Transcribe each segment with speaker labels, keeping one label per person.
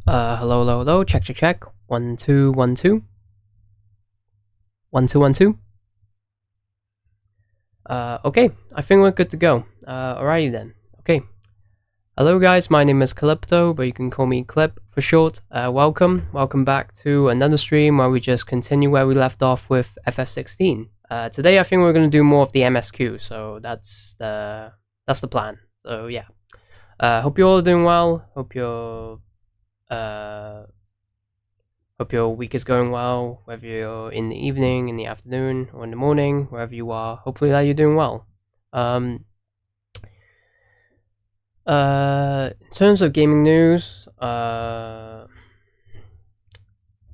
Speaker 1: Hello, hello, hello. Check, check, check. 1 2 1 2. 1 2 1 2. Okay, I think we're good to go. Alrighty then. Okay. Hello guys, my name is Calypto, but you can call me Clip for short. Welcome back to another stream where we just continue where we left off with FF16. Today I think we're gonna do more of the MSQ, so that's the plan. So yeah. Hope you all are doing well. Hope your week is going well, whether you're in the evening, in the afternoon, or in the morning, wherever you are. Hopefully that you're doing well. In terms of gaming news, I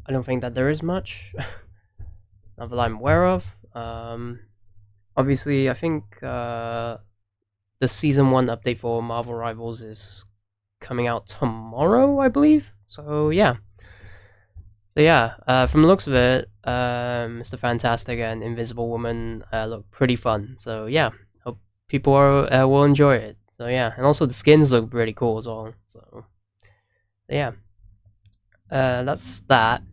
Speaker 1: don't think that there is much not that I'm aware of. Obviously, I think the Season 1 update for Marvel Rivals is coming out tomorrow, I believe. So yeah. From the looks of it, Mr. Fantastic and Invisible Woman look pretty fun. So yeah, hope people will enjoy it. So yeah, and also the skins look pretty cool as well. So yeah, that's that.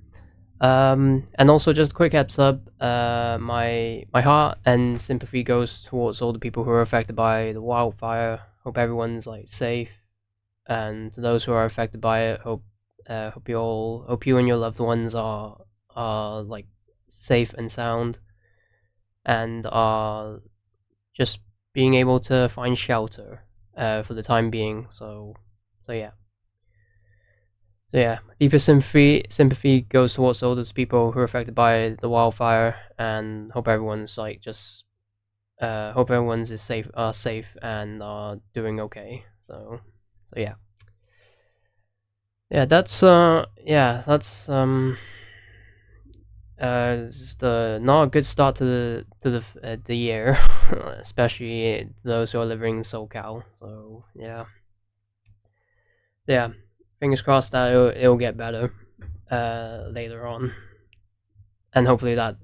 Speaker 1: And also just a quick heads up, my heart and sympathy goes towards all the people who are affected by the wildfire. Hope everyone's like safe, and to those who are affected by it, hope you and your loved ones are like safe and sound, and are just being able to find shelter for the time being. So yeah. Deepest sympathy goes towards all those people who are affected by the wildfire, and hope everyone's like just hope everyone's is safe and are doing okay. So yeah. Yeah, that's just not a good start to the year, especially those who are living in SoCal. So yeah, fingers crossed that it'll get better later on, and hopefully that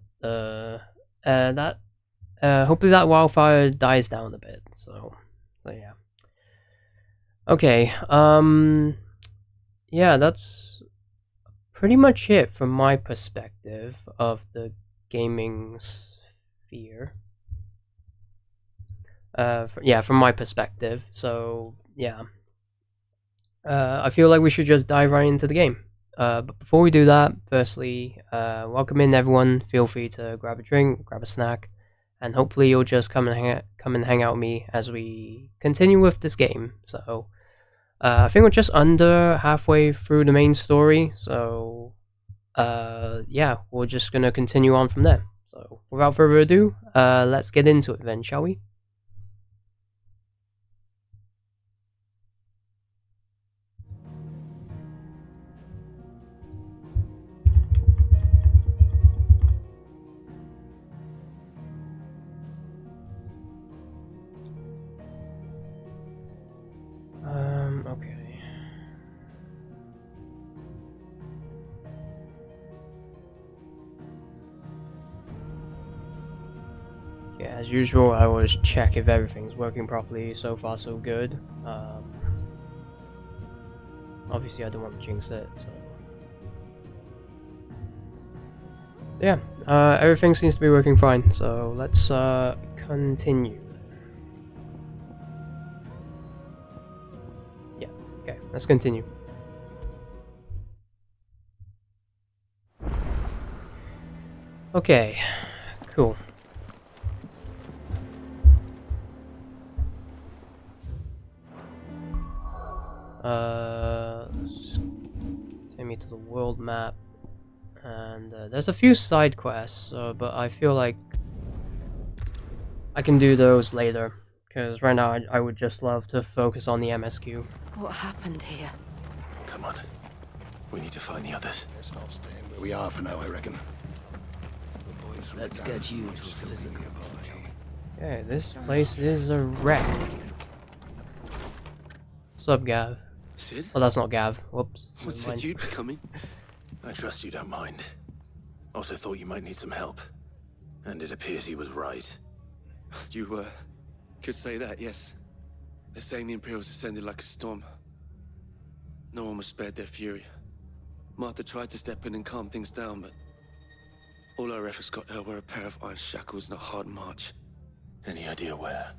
Speaker 1: hopefully that wildfire dies down a bit. So yeah. Okay. Yeah, that's pretty much it from my perspective of the gaming sphere. From my perspective. So yeah, I feel like we should just dive right into the game. But before we do that, firstly, welcome in everyone. Feel free to grab a drink, grab a snack, and hopefully you'll just come and hang out with me as we continue with this game. So. I think we're just under halfway through the main story, so yeah, we're just gonna continue on from there. So without further ado, let's get into it then, shall we? Okay. Yeah, as usual, I always check if everything's working properly. So far, so good. Obviously, I don't want to jinx it, so... Yeah, everything seems to be working fine, so let's continue. Yeah, okay, let's continue. Okay, cool. Take me to the world map, and there's a few side quests, but I feel like I can do those later, because right now I would just love to focus on the MSQ.
Speaker 2: What happened here?
Speaker 3: Come on, we need to find the others. Let's not stay where we are for now, I reckon.
Speaker 2: Let's get you to a physical.
Speaker 1: Okay, this place is a wreck. What's up, Gav?
Speaker 4: Sid?
Speaker 1: Oh, that's not Gav. Whoops.
Speaker 4: What said you'd be coming?
Speaker 3: I trust you don't mind. Also thought you might need some help. And it appears he was right.
Speaker 4: You, could say that, yes. They're saying the Imperials ascended like a storm. No one was spared their fury. Martha tried to step in and calm things down, but all our efforts got her were a pair of iron shackles and a hard march.
Speaker 3: Any idea where?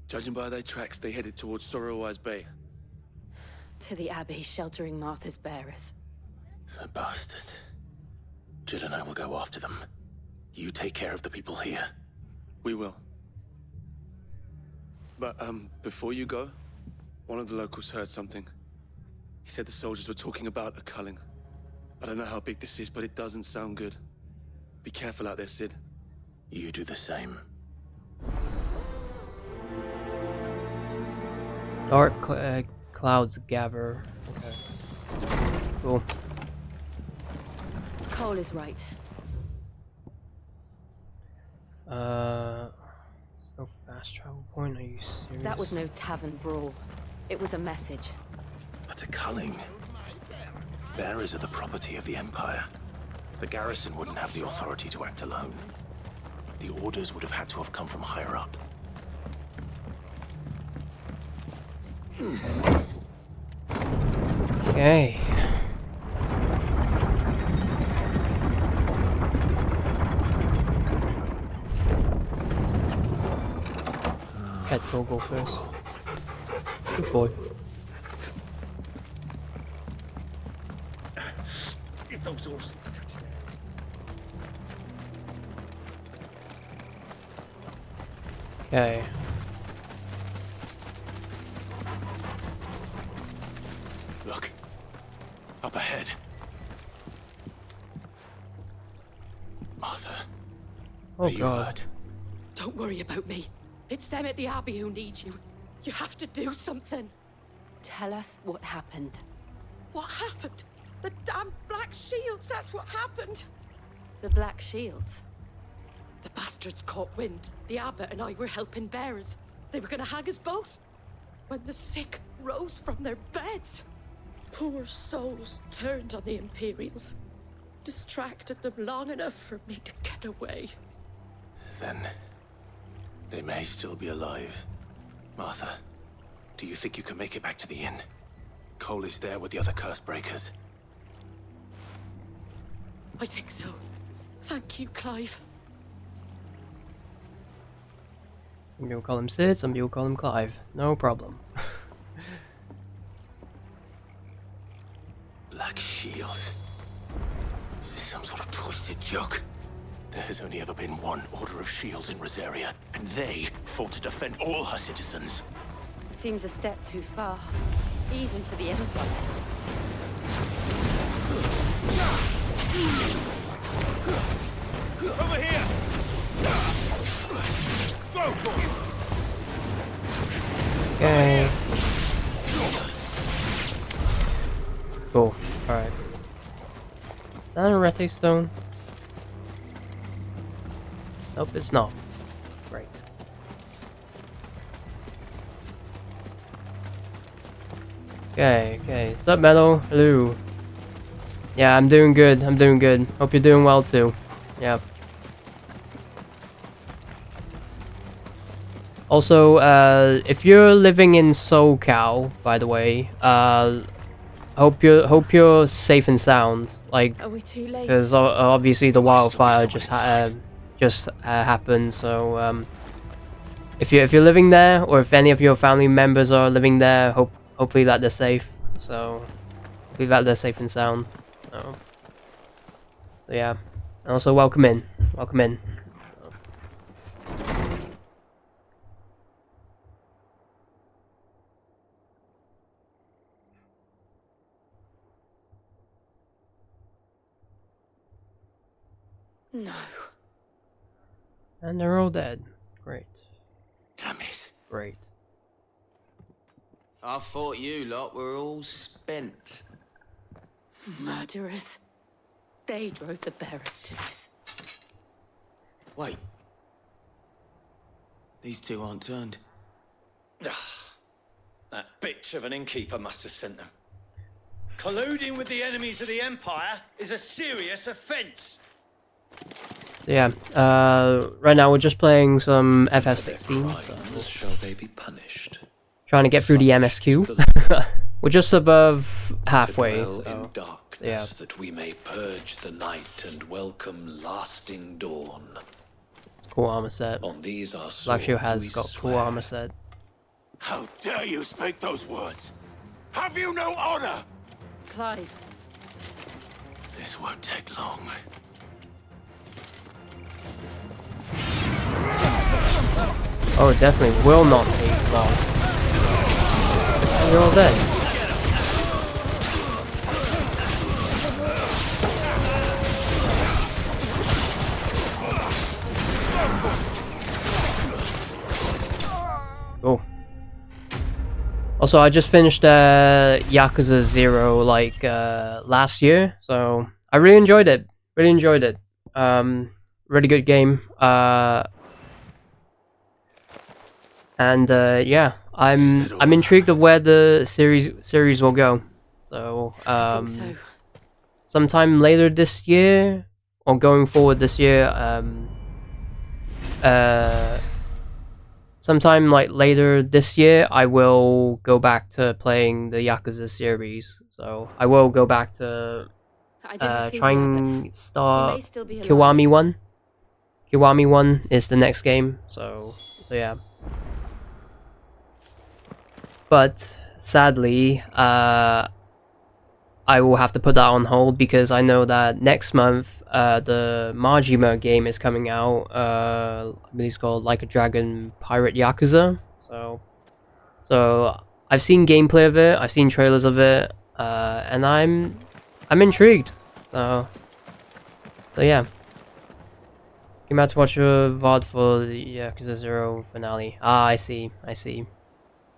Speaker 4: Judging by their tracks, they headed towards Sorrowwise Bay.
Speaker 2: To the Abbey, sheltering Martha's bearers.
Speaker 3: The bastards. Jill and I will go after them. You take care of the people here.
Speaker 4: We will. But, before you go, one of the locals heard something. He said the soldiers were talking about a culling. I don't know how big this is, but it doesn't sound good. Be careful out there, Sid.
Speaker 3: You do the same.
Speaker 1: Dark clouds gather. Okay. Cool.
Speaker 2: Cole is right.
Speaker 1: No fast travel point, are you serious?
Speaker 2: That was no tavern brawl. It was a message.
Speaker 3: But a culling. Bearers are the property of the Empire. The garrison wouldn't have the authority to act alone. The orders would have had to have come from higher up.
Speaker 1: Okay. Pet go first. Good boy.
Speaker 3: If those horses touch
Speaker 1: Okay.
Speaker 3: Look. Up ahead. Martha.
Speaker 1: Oh
Speaker 3: are you
Speaker 1: god.
Speaker 3: hurt?
Speaker 5: Don't worry about me. It's them at the Abbey who need you. You have to do something.
Speaker 2: Tell us what happened.
Speaker 5: What happened? The damn Black Shields, that's what happened.
Speaker 2: The Black Shields.
Speaker 5: The bastards caught wind. The abbot and I were helping bearers. They were gonna hang us both. When the sick rose from their beds. Poor souls turned on the Imperials. Distracted them long enough for me to get away.
Speaker 3: Then they may still be alive. Martha, do you think you can make it back to the inn? Cole is there with the other curse breakers.
Speaker 5: I think so. Thank you, Clive.
Speaker 1: Some people call him Sid, some people call him Clive. No problem.
Speaker 3: Black Shields. Is this some sort of twisted joke? There has only ever been one Order of Shields in Rosaria, and they fought to defend all her citizens.
Speaker 2: Seems a step too far. Even for the Empire.
Speaker 3: Over here! Go for it!
Speaker 1: Okay. Cool. Alright. Is that a Rete stone? Nope, it's not. Great. Okay. Sup, Meadow? Hello. Yeah, I'm doing good. Hope you're doing well too. Yeah. Also, if you're living in SoCal, by the way, hope you're safe and sound. Like,
Speaker 2: Are we too late?
Speaker 1: because obviously the wildfire just happened. So if you're living there, or if any of your family members are living there, hopefully that they're safe. So hopefully that they're safe and sound. So yeah, and also welcome in.
Speaker 2: No.
Speaker 1: And they're all dead. Great.
Speaker 3: Damn it.
Speaker 1: Great.
Speaker 6: I thought you lot were all spent.
Speaker 5: Murderers. They drove the bearers to this.
Speaker 6: Wait. These two aren't turned.
Speaker 7: That bitch of an innkeeper must have sent them. Colluding with the enemies of the Empire is a serious offense.
Speaker 1: So yeah, right now we're just playing some FF16.
Speaker 4: Crimes shall they be punished?
Speaker 1: Trying to get through the MSQ. We're just above halfway.
Speaker 4: Dwell
Speaker 1: So.
Speaker 4: in dark
Speaker 1: Yeah.
Speaker 8: that we may purge the night and welcome lasting dawn.
Speaker 1: It's cool armor set.
Speaker 8: On these our
Speaker 1: Black Shield
Speaker 8: swords
Speaker 1: has
Speaker 8: we
Speaker 1: got cool
Speaker 8: swear.
Speaker 1: armor set.
Speaker 3: How dare you speak those words? Have you no honor?
Speaker 2: Clive,
Speaker 3: This won't take long.
Speaker 1: Oh, it definitely will not take long. You're all dead. Oh. Also, I just finished Yakuza 0 like last year, so I really enjoyed it. Really enjoyed it. Really good game. And yeah, I'm intrigued of where the series will go. So
Speaker 2: I think so.
Speaker 1: sometime later this year or going forward this year, sometime like later this year, I will go back to playing the Yakuza series. So I will go back to
Speaker 2: I didn't see
Speaker 1: try
Speaker 2: the
Speaker 1: and
Speaker 2: abbot. He
Speaker 1: start
Speaker 2: may still be alive.
Speaker 1: Kiwami 1. Kiwami 1 is the next game. So yeah. But sadly, I will have to put that on hold because I know that next month the Majima game is coming out. I believe it's called Like a Dragon Pirate Yakuza. So I've seen gameplay of it. I've seen trailers of it, and I'm intrigued. So yeah. Came out to watch a VOD for the Yakuza 0 finale. Ah, I see.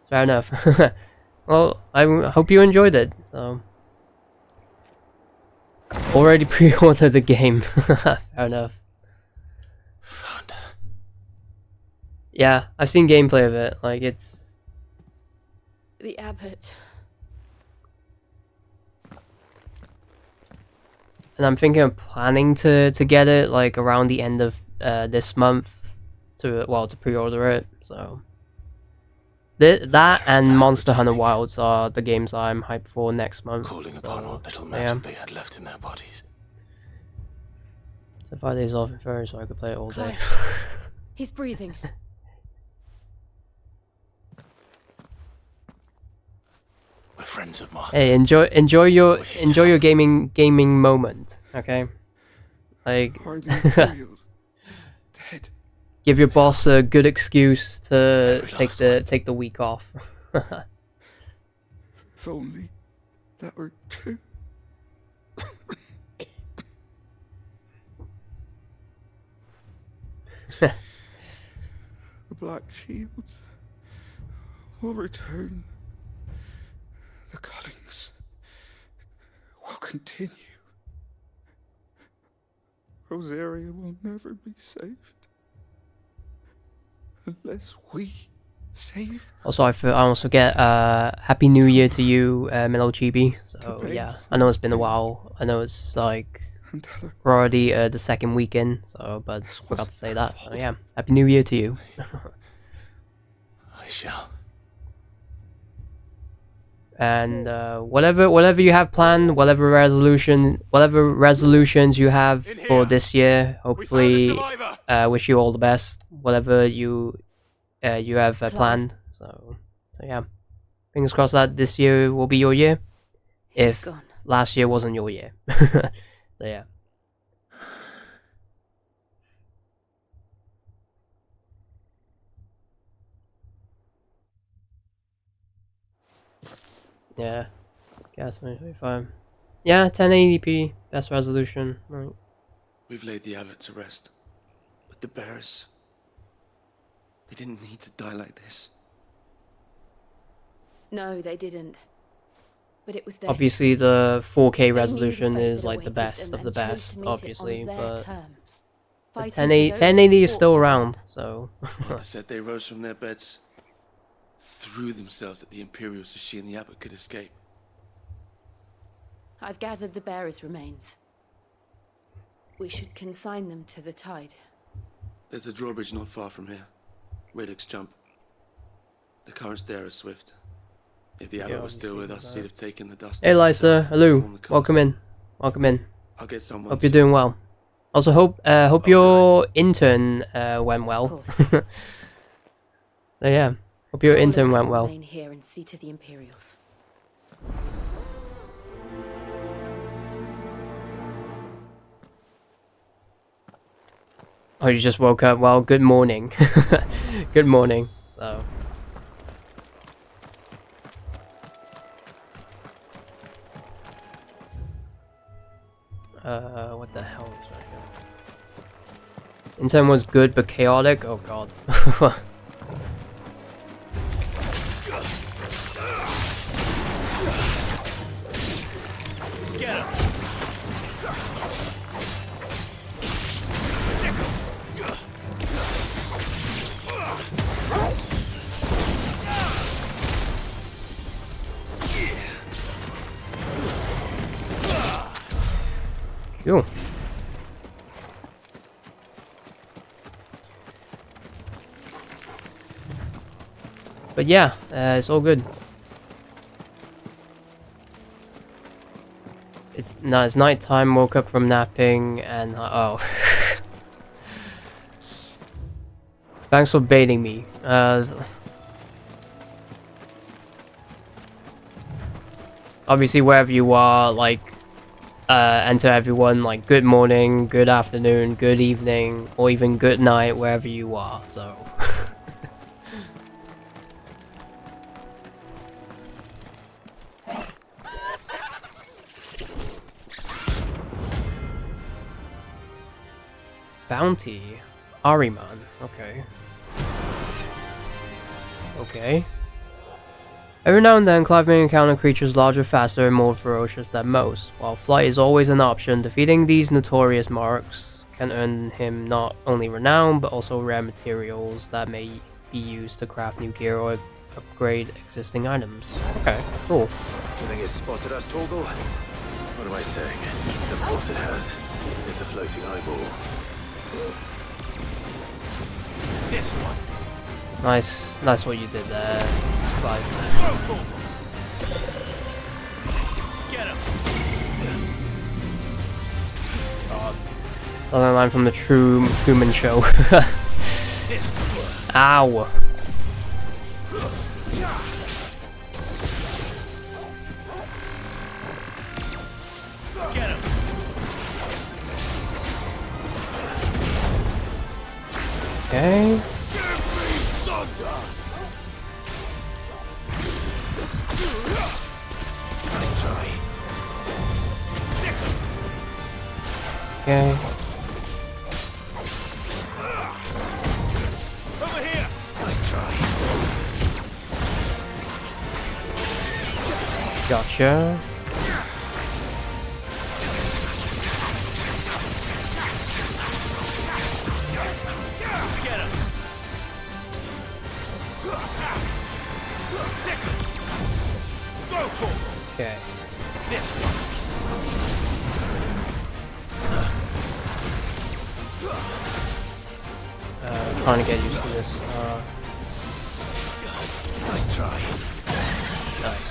Speaker 1: Fair enough. Well, I hope you enjoyed it. So, already pre-ordered the game. Fair enough.
Speaker 3: Fun.
Speaker 1: Yeah, I've seen gameplay of it. Like it's.
Speaker 2: The abbot.
Speaker 1: And I'm thinking of planning to get it like around the end of this month to pre-order it. So. That and Monster Hunter Wilds are the games I'm hyped for next month.
Speaker 3: Calling upon what little magic
Speaker 1: yeah.
Speaker 3: they had left in their bodies.
Speaker 1: So 5 days off in February, so I could play it all day.
Speaker 2: He's breathing.
Speaker 3: We're friends of Martha.
Speaker 1: Hey, enjoy your gaming moment, okay? Like,
Speaker 4: Dead.
Speaker 1: give your boss a good excuse to take the week off.
Speaker 4: If only that were true. The Black Shields will return. The cuttings will continue. Rosaria will never be saved unless we save her.
Speaker 1: Also, I also get Happy New Year to you, Melo Chibi. So yeah, I know it's been a while. I know it's like we're already the second weekend. So, but forgot to say that. So yeah, Happy New Year to you.
Speaker 3: I shall.
Speaker 1: And whatever you have planned, whatever resolutions you have for this year, hopefully wish you all the best. Whatever you have planned. So yeah, fingers crossed that this year will be your year. If
Speaker 2: gone.
Speaker 1: last year wasn't your year. So yeah. Yeah, guess 2025. Yeah, 1080p, best resolution. Right.
Speaker 4: We've laid the abbot to rest, but the bearers, they didn't need to die like this.
Speaker 2: No, they didn't. But it was their
Speaker 1: Obviously,
Speaker 2: choice.
Speaker 1: the 4K
Speaker 2: They knew the
Speaker 1: resolution
Speaker 2: fate
Speaker 1: is
Speaker 2: that
Speaker 1: like the
Speaker 2: awaited
Speaker 1: best
Speaker 2: them
Speaker 1: of the
Speaker 2: and chose
Speaker 1: best,
Speaker 2: to meet it
Speaker 1: obviously,
Speaker 2: on their
Speaker 1: but
Speaker 2: terms,
Speaker 1: the
Speaker 2: fighting for those
Speaker 1: 1080
Speaker 2: who
Speaker 1: is still
Speaker 2: fought for
Speaker 1: around.
Speaker 2: them.
Speaker 1: So
Speaker 4: Martha said they rose from their beds, threw themselves at the Imperials so she and the abbot could escape.
Speaker 2: I've gathered the bearers' remains. We should consign them to the tide.
Speaker 4: There's a drawbridge not far from here. Radix jump. The currents there are swift. If the abbot was still with us, he'd have taken the dust.
Speaker 1: hey,
Speaker 4: himself
Speaker 1: Lysa,
Speaker 4: and
Speaker 1: hello,
Speaker 4: performed the cast.
Speaker 1: welcome in. Welcome in.
Speaker 4: I'll get someone.
Speaker 1: Hope you're doing well. Also, hope your intern went well.
Speaker 2: course.
Speaker 1: So yeah, hope your
Speaker 2: Paul and
Speaker 1: intern
Speaker 2: I
Speaker 1: went
Speaker 2: will
Speaker 1: well.
Speaker 2: Remain here and see to the Imperials.
Speaker 1: Oh, you just woke up. Well, good morning. Good morning. So. What the hell is right here? Intern was good but chaotic. Oh god.
Speaker 7: Get him!
Speaker 1: Cool. But yeah, it's all good. It's night time. Woke up from napping and oh. Thanks for baiting me. Obviously, wherever you are, like, and to everyone, like, good morning, good afternoon, good evening, or even good night, wherever you are. So. Bounty. Ariman. Okay. Okay. Every now and then, Clive may encounter creatures larger, faster, and more ferocious than most. While flight is always an option, defeating these notorious marks can earn him not only renown, but also rare materials that may be used to craft new gear or upgrade existing items. Okay, cool.
Speaker 3: You think it's spotted us, Torgal? What am I saying? Of course it has. It's a floating eyeball. This one.
Speaker 1: Nice what you did there, Clive.
Speaker 7: Get him!
Speaker 1: Another line from the True Human Show. Ow.
Speaker 7: Get him!
Speaker 1: Okay.
Speaker 3: Nice try.
Speaker 1: Okay.
Speaker 7: Over here!
Speaker 3: Nice try.
Speaker 1: Gotcha.
Speaker 7: Get him! Go, Torgal!
Speaker 1: Okay.
Speaker 7: This one!
Speaker 1: Trying to get used to this.
Speaker 3: Nice try.
Speaker 1: Nice.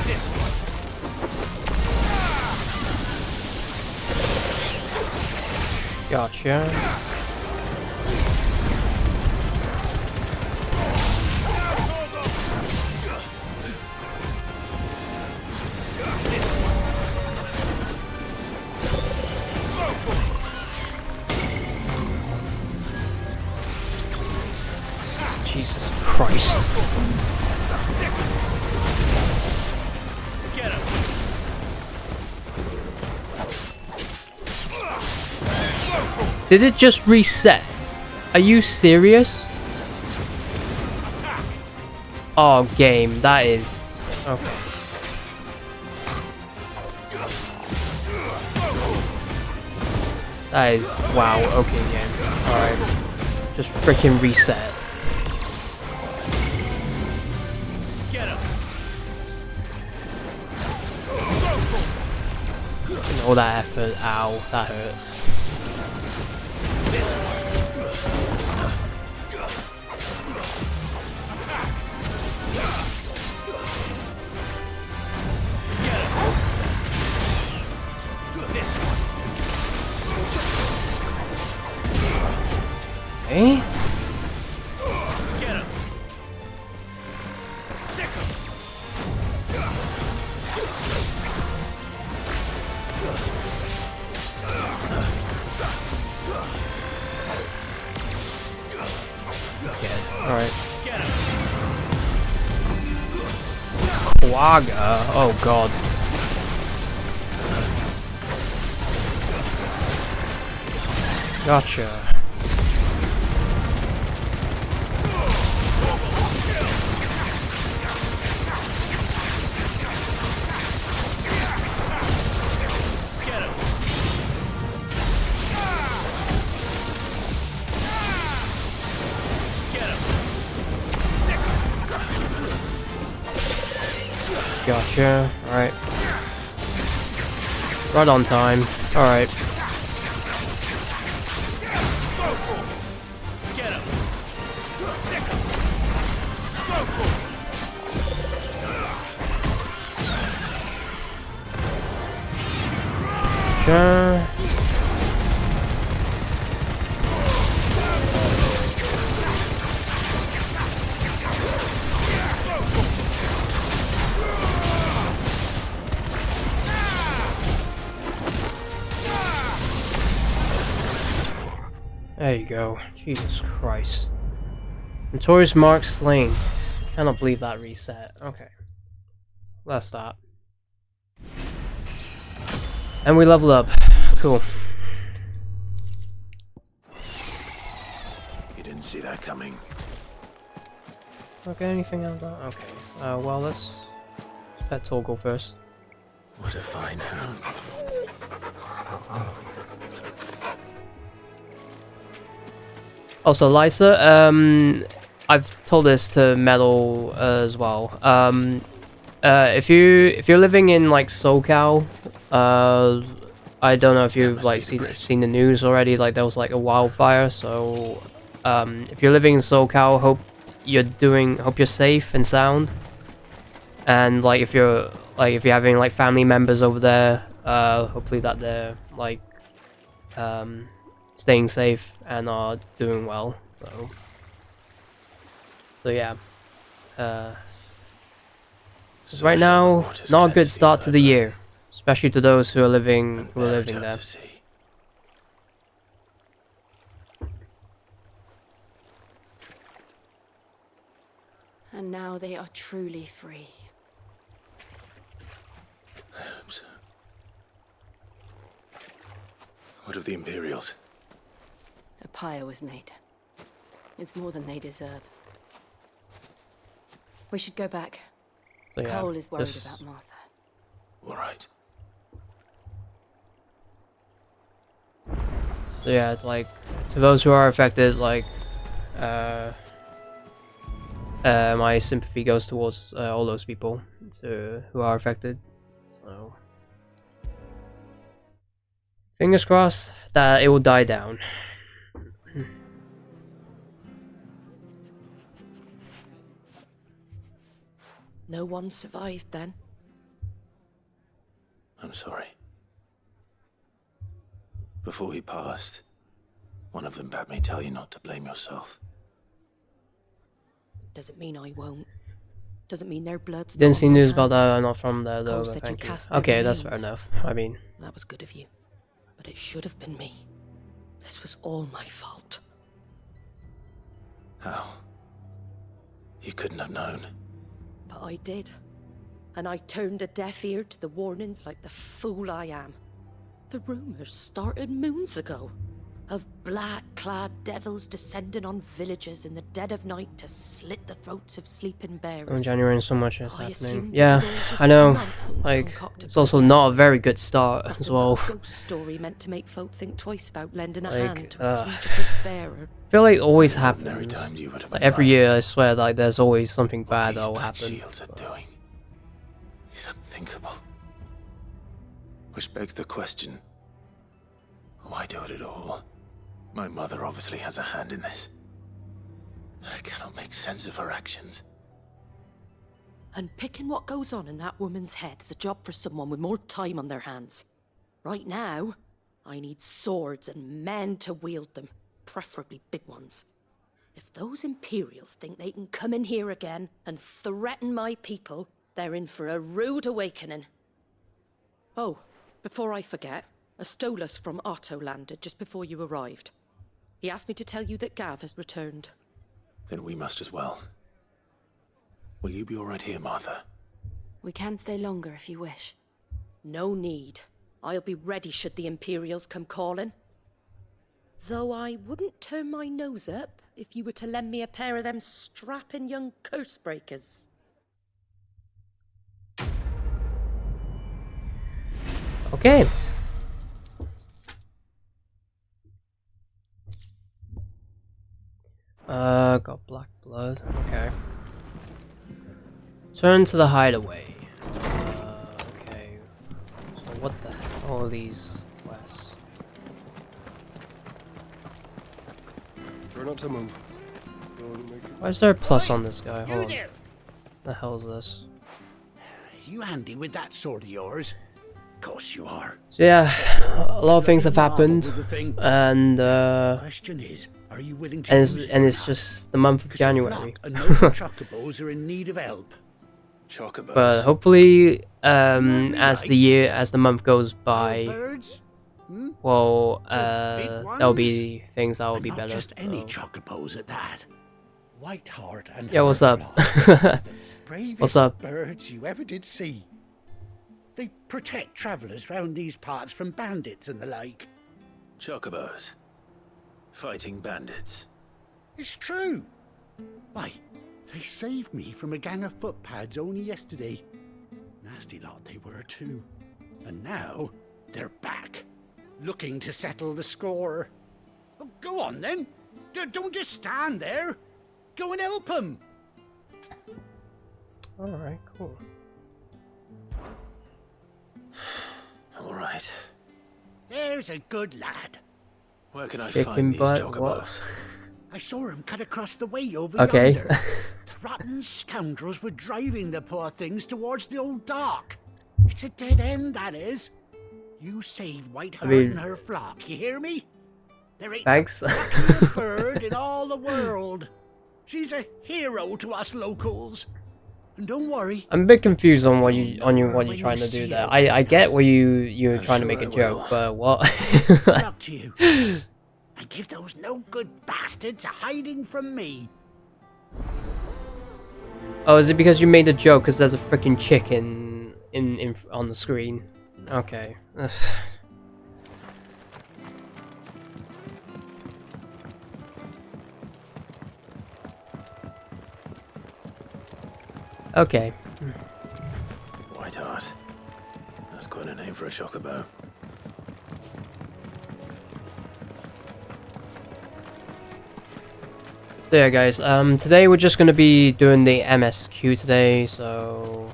Speaker 7: This one!
Speaker 1: Gotcha. Jesus Christ.
Speaker 7: Get him!
Speaker 1: Did it just reset? Are you serious? Oh, game. That is... Okay. That is... Wow. Okay, game. Alright. Just freaking reset.
Speaker 7: Get him!
Speaker 1: All that effort. Ow, that hurts. Okay. Alright. Quagga. Oh god. Gotcha. Gotcha. Alright. Right on time. Alright. Gotcha. There you go. Jesus Christ. Notorious Mark slain. Cannot believe that reset. Okay. Let's start. And we level up. Cool.
Speaker 3: You didn't see that coming.
Speaker 1: Okay, anything out of that? Okay. Well, let's let Tor go first.
Speaker 3: What a fine hound.
Speaker 1: Also, Lysa, I've told this to Metal as well. If you're living in like SoCal, I don't know if you've like seen the news already. Like there was like a wildfire, so if you're living in SoCal, hope you're safe and sound. And like if you're having like family members over there, hopefully that they're like staying safe and are doing well. So yeah. Right now, not a good start to the year, especially to those who are living there.
Speaker 2: And now they are truly free.
Speaker 3: I hope so. What of the Imperials?
Speaker 2: A pyre was made. It's more than they deserve. We should go back.
Speaker 1: So yeah,
Speaker 2: Cole is worried about Martha.
Speaker 3: All right.
Speaker 1: So yeah, it's like to those who are affected, like my sympathy goes towards all those people who are affected. So fingers crossed that it will die down.
Speaker 5: No one survived then?
Speaker 3: I'm sorry. Before he passed, one of them bade me tell you not to blame yourself.
Speaker 5: Doesn't mean I won't. Doesn't mean their blood's
Speaker 1: Didn't
Speaker 5: not
Speaker 1: see
Speaker 5: on my
Speaker 1: news about
Speaker 5: hands.
Speaker 1: that. Not from there though.
Speaker 5: Cole
Speaker 1: But
Speaker 5: said you
Speaker 1: thank you.
Speaker 5: cast their
Speaker 1: Okay, that's fair
Speaker 5: remains.
Speaker 1: enough. I mean,
Speaker 5: That was good of you. But it should have been me. This was all my fault.
Speaker 3: How? You couldn't have known.
Speaker 5: But I did. And I turned a deaf ear to the warnings like the fool I am. The rumors started moons ago. Of black-clad devils descending on villages in the dead of night to slit the throats of sleeping bears.
Speaker 1: in January, so much is
Speaker 5: I
Speaker 1: happening.
Speaker 5: assumed it
Speaker 1: Yeah,
Speaker 5: was all just
Speaker 1: I know.
Speaker 5: nonsense
Speaker 1: Like,
Speaker 5: concocted
Speaker 1: it's
Speaker 5: by
Speaker 1: also
Speaker 5: the
Speaker 1: not a very good start
Speaker 5: Nothing
Speaker 1: as well.
Speaker 5: but a ghost story meant to make folk think twice about lending a
Speaker 1: Like,
Speaker 5: hand to a fugitive bearer.
Speaker 1: I feel like it always
Speaker 3: Ordinary
Speaker 1: happens.
Speaker 3: times you would have
Speaker 1: Like
Speaker 3: been
Speaker 1: every
Speaker 3: right.
Speaker 1: year, I swear, like there's always something
Speaker 3: What
Speaker 1: bad
Speaker 3: these
Speaker 1: that will
Speaker 3: black
Speaker 1: happen.
Speaker 3: shields are doing is unthinkable. Which begs the question, why do it at all? My mother obviously has a hand in this. I cannot make sense of her actions.
Speaker 5: Unpicking what goes on in that woman's head is a job for someone with more time on their hands. Right now, I need swords and men to wield them, preferably big ones. If those Imperials think they can come in here again and threaten my people, they're in for a rude awakening. Oh, before I forget, a Stolas from Otto landed just before you arrived. He asked me to tell you that Gav has returned.
Speaker 3: Then we must as well. Will you be all right here, Martha?
Speaker 2: We can stay longer if you wish.
Speaker 5: No need. I'll be ready should the Imperials come calling. Though I wouldn't turn my nose up if you were to lend me a pair of them strapping young curse breakers.
Speaker 1: Okay. Got black blood. Okay. Turn to the hideaway. Okay. So what the hell are these quests?
Speaker 9: Try not to move.
Speaker 1: Why is there a plus on this guy?
Speaker 10: You
Speaker 1: Hold on.
Speaker 10: there?
Speaker 1: The hell is this?
Speaker 10: You handy with that sword of yours? Course you are.
Speaker 1: So yeah, a lot of things have happened,
Speaker 10: With the thing.
Speaker 1: and
Speaker 10: Question is, are you willing to
Speaker 1: and
Speaker 10: use
Speaker 1: it's
Speaker 10: it?
Speaker 1: just the month of
Speaker 10: 'Cause
Speaker 1: January.
Speaker 10: Flock and local chocobos are in need of help.
Speaker 3: Chocobos.
Speaker 1: But hopefully,
Speaker 10: me
Speaker 1: as
Speaker 10: right.
Speaker 1: the month goes
Speaker 10: Little
Speaker 1: by,
Speaker 10: birds? Hmm?
Speaker 1: well,
Speaker 10: big
Speaker 1: there'll be things that will
Speaker 10: And
Speaker 1: be
Speaker 10: not
Speaker 1: better.
Speaker 10: just any
Speaker 1: so.
Speaker 10: chocobos at that. Whiteheart and
Speaker 1: Yeah, what's up?
Speaker 10: Herdflock are the bravest
Speaker 1: What's up?
Speaker 10: birds you ever did see. They protect travellers round these parts from bandits and the like.
Speaker 3: Chocobos. Fighting bandits.
Speaker 10: It's true. Why, they saved me from a gang of footpads only yesterday. Nasty lot they were too. And now they're back, looking to settle the score. Oh, go on then. Don't just stand there. Go and help them.
Speaker 1: Alright, cool.
Speaker 3: All right.
Speaker 10: There's a good lad.
Speaker 3: Where can I
Speaker 1: Chicken
Speaker 3: find these
Speaker 1: butt,
Speaker 3: chocobos?
Speaker 1: what?
Speaker 10: I saw him cut across the way over
Speaker 1: Okay.
Speaker 10: yonder. The rotten scoundrels were driving the poor things towards the old dock. It's a dead end, that is. You save Whiteheart
Speaker 1: mean-
Speaker 10: and her flock, you hear me? There ain't
Speaker 1: Thanks.
Speaker 10: a luckier bird in all the world. She's a hero to us locals. And don't worry,
Speaker 1: I'm a bit confused on what you're trying to do there. I get where you're
Speaker 3: I'm
Speaker 1: trying to
Speaker 3: sure
Speaker 1: make a
Speaker 3: I
Speaker 1: joke,
Speaker 3: will.
Speaker 1: but what?
Speaker 10: good luck to you. And give those no-good bastards a hiding from me.
Speaker 1: Oh, is it because you made a joke? Because there's a freaking chicken on the screen. Okay. Okay.
Speaker 3: Whiteheart. That's quite a name for a chocobo.
Speaker 1: There, guys. Today we're just gonna be doing the MSQ today, so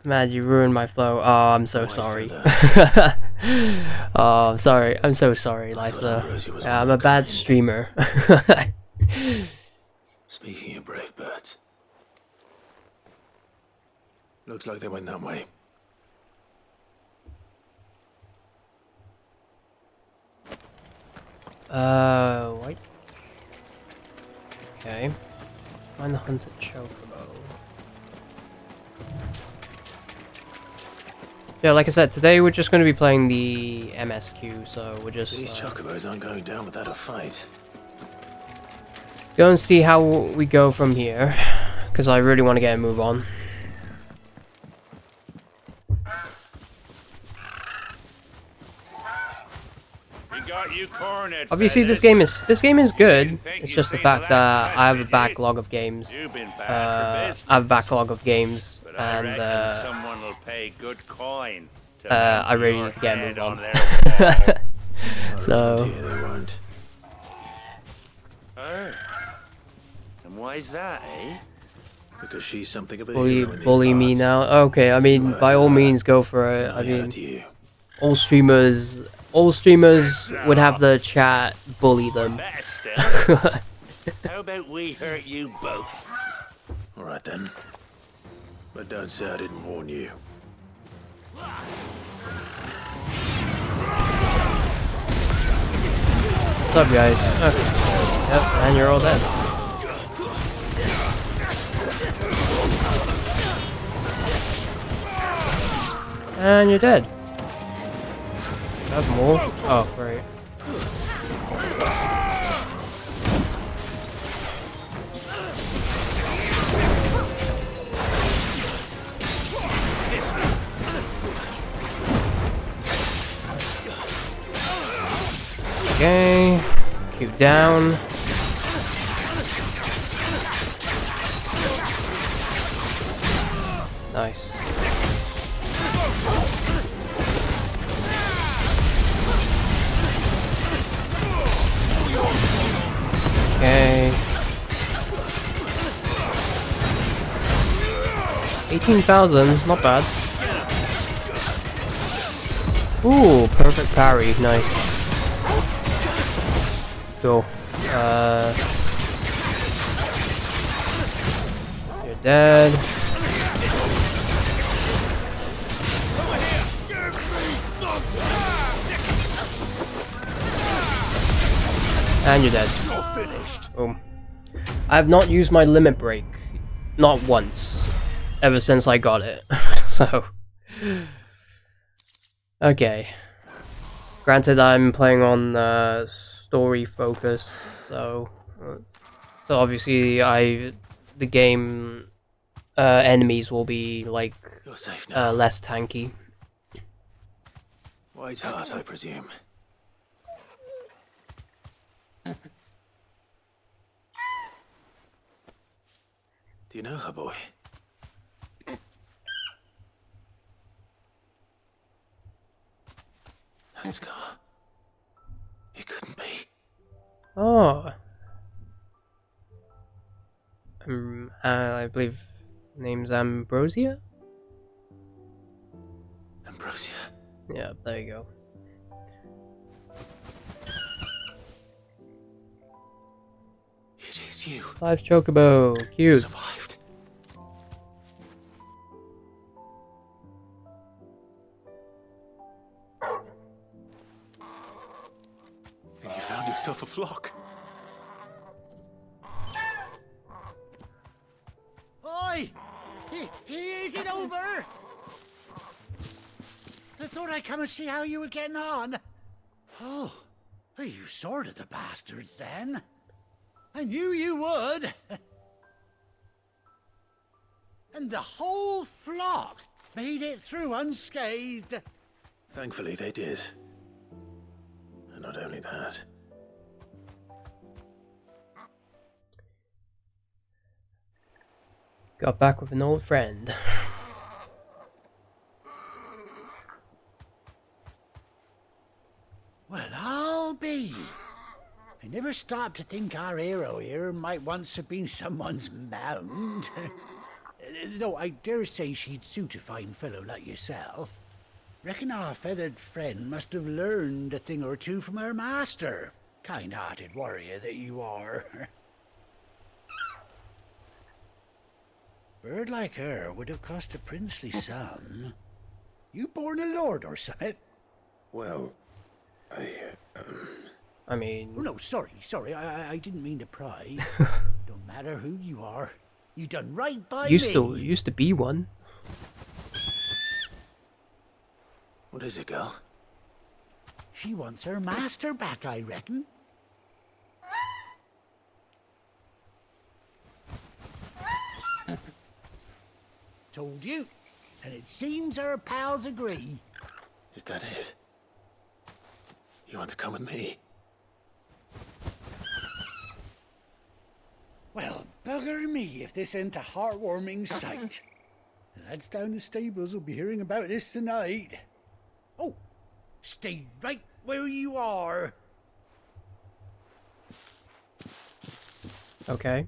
Speaker 1: man, you ruined my flow. Oh, I'm so
Speaker 3: Why
Speaker 1: sorry.
Speaker 3: further?
Speaker 1: Oh, I'm sorry. I'm so sorry,
Speaker 3: I thought
Speaker 1: Lysa.
Speaker 3: Ambrosia was
Speaker 1: Yeah,
Speaker 3: one
Speaker 1: I'm
Speaker 3: of
Speaker 1: a
Speaker 3: the
Speaker 1: bad
Speaker 3: kind.
Speaker 1: streamer.
Speaker 3: Speaking of brave birds. Looks like they went that way.
Speaker 1: Wait. Okay. Find the hunted chocobo. Yeah, like I said, today we're just going to be playing the MSQ, so we're just
Speaker 3: These chocobos aren't going down without a fight.
Speaker 1: let's go and see how we go from here, because I really want to get a move on.
Speaker 11: We got you cornered,
Speaker 1: Obviously, this
Speaker 11: fellas.
Speaker 1: game is good.
Speaker 11: Didn't think
Speaker 1: It's
Speaker 11: you'd
Speaker 1: just the
Speaker 11: seen
Speaker 1: fact
Speaker 11: the last
Speaker 1: that
Speaker 11: of
Speaker 1: I
Speaker 11: us,
Speaker 1: have a
Speaker 11: did you?
Speaker 1: backlog of games.
Speaker 11: You've been bad for business.
Speaker 1: I have a backlog of games,
Speaker 11: But I
Speaker 1: and
Speaker 11: reckon someone will pay good coin to
Speaker 1: I
Speaker 11: mount
Speaker 1: really
Speaker 11: your
Speaker 1: need to get a
Speaker 11: head
Speaker 1: move on.
Speaker 11: their wall.
Speaker 1: So-
Speaker 3: Around here they won't.
Speaker 11: Why is that, eh?
Speaker 3: Because she's something of a
Speaker 1: Bully,
Speaker 3: hero in these
Speaker 1: bully me
Speaker 3: parts.
Speaker 1: now. Okay, I mean, by all means, go for it. I mean,
Speaker 3: hurt you.
Speaker 1: all streamers would have the chat bully them.
Speaker 11: Better still. How about we hurt you both?
Speaker 3: All right then. But don't say I didn't warn you.
Speaker 1: What's up, guys? Okay. Yep, and you're all dead. And you're dead. That's more. Oh, great. Okay. Keep down. Nice. Okay. 18,000, not bad. Ooh, perfect parry, nice. Go. You're dead. And you're dead. Boom. I have not used my limit break. Not once. Ever since I got it. So. Okay. Granted, I'm playing on story focus, so obviously the game enemies will be like
Speaker 3: You're safe now.
Speaker 1: less tanky.
Speaker 3: White heart, I presume. Do you know her, boy? That scar. It couldn't be.
Speaker 1: Oh. I believe name's Ambrosia?
Speaker 3: Ambrosia.
Speaker 1: Yeah, there you go.
Speaker 3: It is you.
Speaker 1: Live Chocobo, cute.
Speaker 3: Survived. And you found yourself a flock.
Speaker 10: Oi! Is it over? I thought I'd come and see how you were getting on. Oh, you sorted the bastards then. I knew you would. And the whole flock made it through unscathed.
Speaker 3: Thankfully, they did. And not only that.
Speaker 1: Got back with an old friend.
Speaker 10: Well, I'll be. I never stopped to think our hero here might once have been someone's mount. Though I dare say she'd suit a fine fellow like yourself. Reckon our feathered friend must have learned a thing or two from her master. Kind-hearted warrior that you are. Bird like her would have cost a princely sum. You born a lord or something?
Speaker 3: Well,
Speaker 1: I mean...
Speaker 10: Oh, no, sorry, I didn't mean to pry. Don't matter who you are. You done right by me.
Speaker 1: Used to be one.
Speaker 3: what is it, girl?
Speaker 10: She wants her master back, I reckon. Told you. And it seems her pals agree.
Speaker 3: Is that it? You want to come with me?
Speaker 10: Well, bugger me if this ain't a heartwarming sight. The lads down the stables will be hearing about this tonight. Oh, stay right where you are.
Speaker 1: Okay.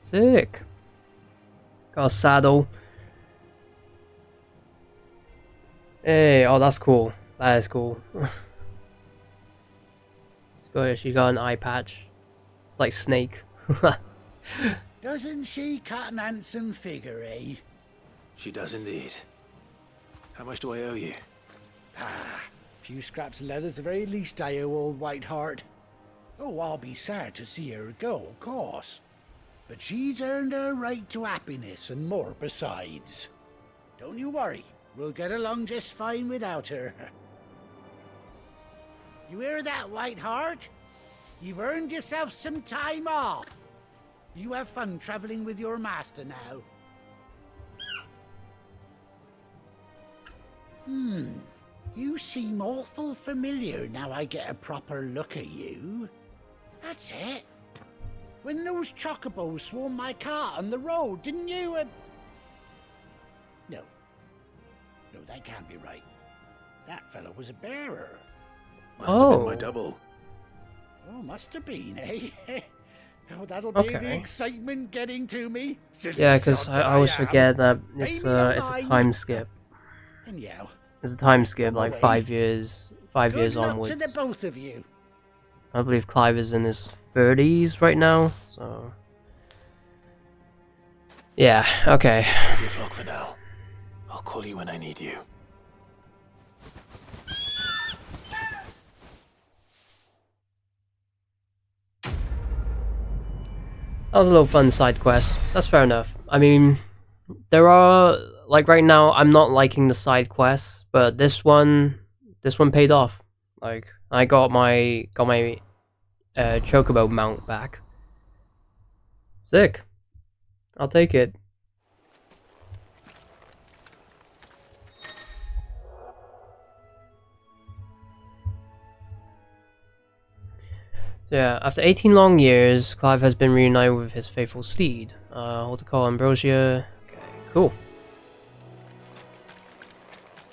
Speaker 1: Sick. Got a saddle. Hey, oh, that's cool. That is cool. She got an eye patch. It's like Snake.
Speaker 10: Doesn't she cut an handsome figure, eh?
Speaker 3: She does indeed. How much do I owe you?
Speaker 10: Ah, a few scraps of leather's the very least I owe old Whiteheart. Oh, I'll be sad to see her go, of course. But she's earned her right to happiness and more besides. Don't you worry, we'll get along just fine without her. You hear that, Whiteheart? You've earned yourself some time off. You have fun traveling with your master now. You seem awful familiar now I get a proper look at you. That's it. When those chocobos swarmed my cart on the road, didn't you? No. No, that can't be right. That fellow was a bearer.
Speaker 3: Must have been my double.
Speaker 10: Oh, must have been, eh? Oh, that'll be the excitement getting to me.
Speaker 1: Yeah, because I always forget that it's a time skip.
Speaker 10: Anyhow,
Speaker 1: It's a time skip, like 5 years, 5 years
Speaker 10: good luck
Speaker 1: onwards.
Speaker 10: to the both of you.
Speaker 1: I believe Clive is in his 30s right now, so... Yeah, okay.
Speaker 3: Have your flock for now. I'll call you when I need you.
Speaker 1: That was a little fun side quest. That's fair enough. I mean, there are, like right now, I'm not liking the side quests, but this one paid off. Like, I got my chocobo mount back. Sick. I'll take it. So yeah, after 18 long years, Clive has been reunited with his faithful steed. Hold to call Ambrosia. Okay, cool.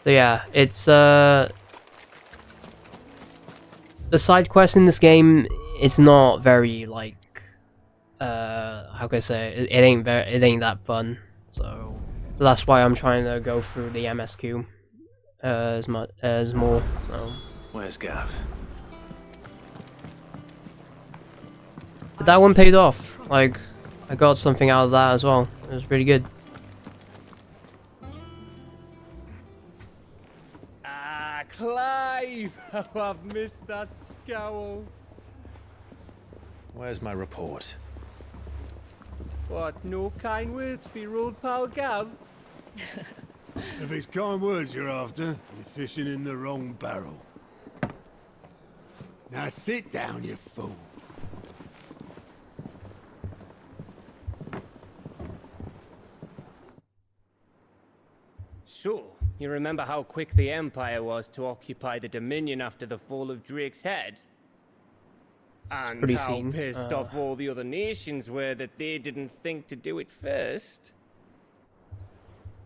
Speaker 1: So yeah, it's the side quest in this game. It's not very like how can I say it? It ain't that fun. So that's why I'm trying to go through the MSQ as more. So.
Speaker 3: Where's Gav?
Speaker 1: But that one paid off. Like, I got something out of that as well. It was pretty good.
Speaker 12: Ah, Clive! Oh, I've missed that scowl.
Speaker 3: Where's my report?
Speaker 12: What, no kind words for your old pal Gav?
Speaker 13: If it's kind words you're after, you're fishing in the wrong barrel. Now sit down, you fool.
Speaker 12: So, you remember how quick the Empire was to occupy the Dominion after the fall of Drake's head? And
Speaker 1: Pretty
Speaker 12: how
Speaker 1: seen.
Speaker 12: pissed off all the other nations were that they didn't think to do it first?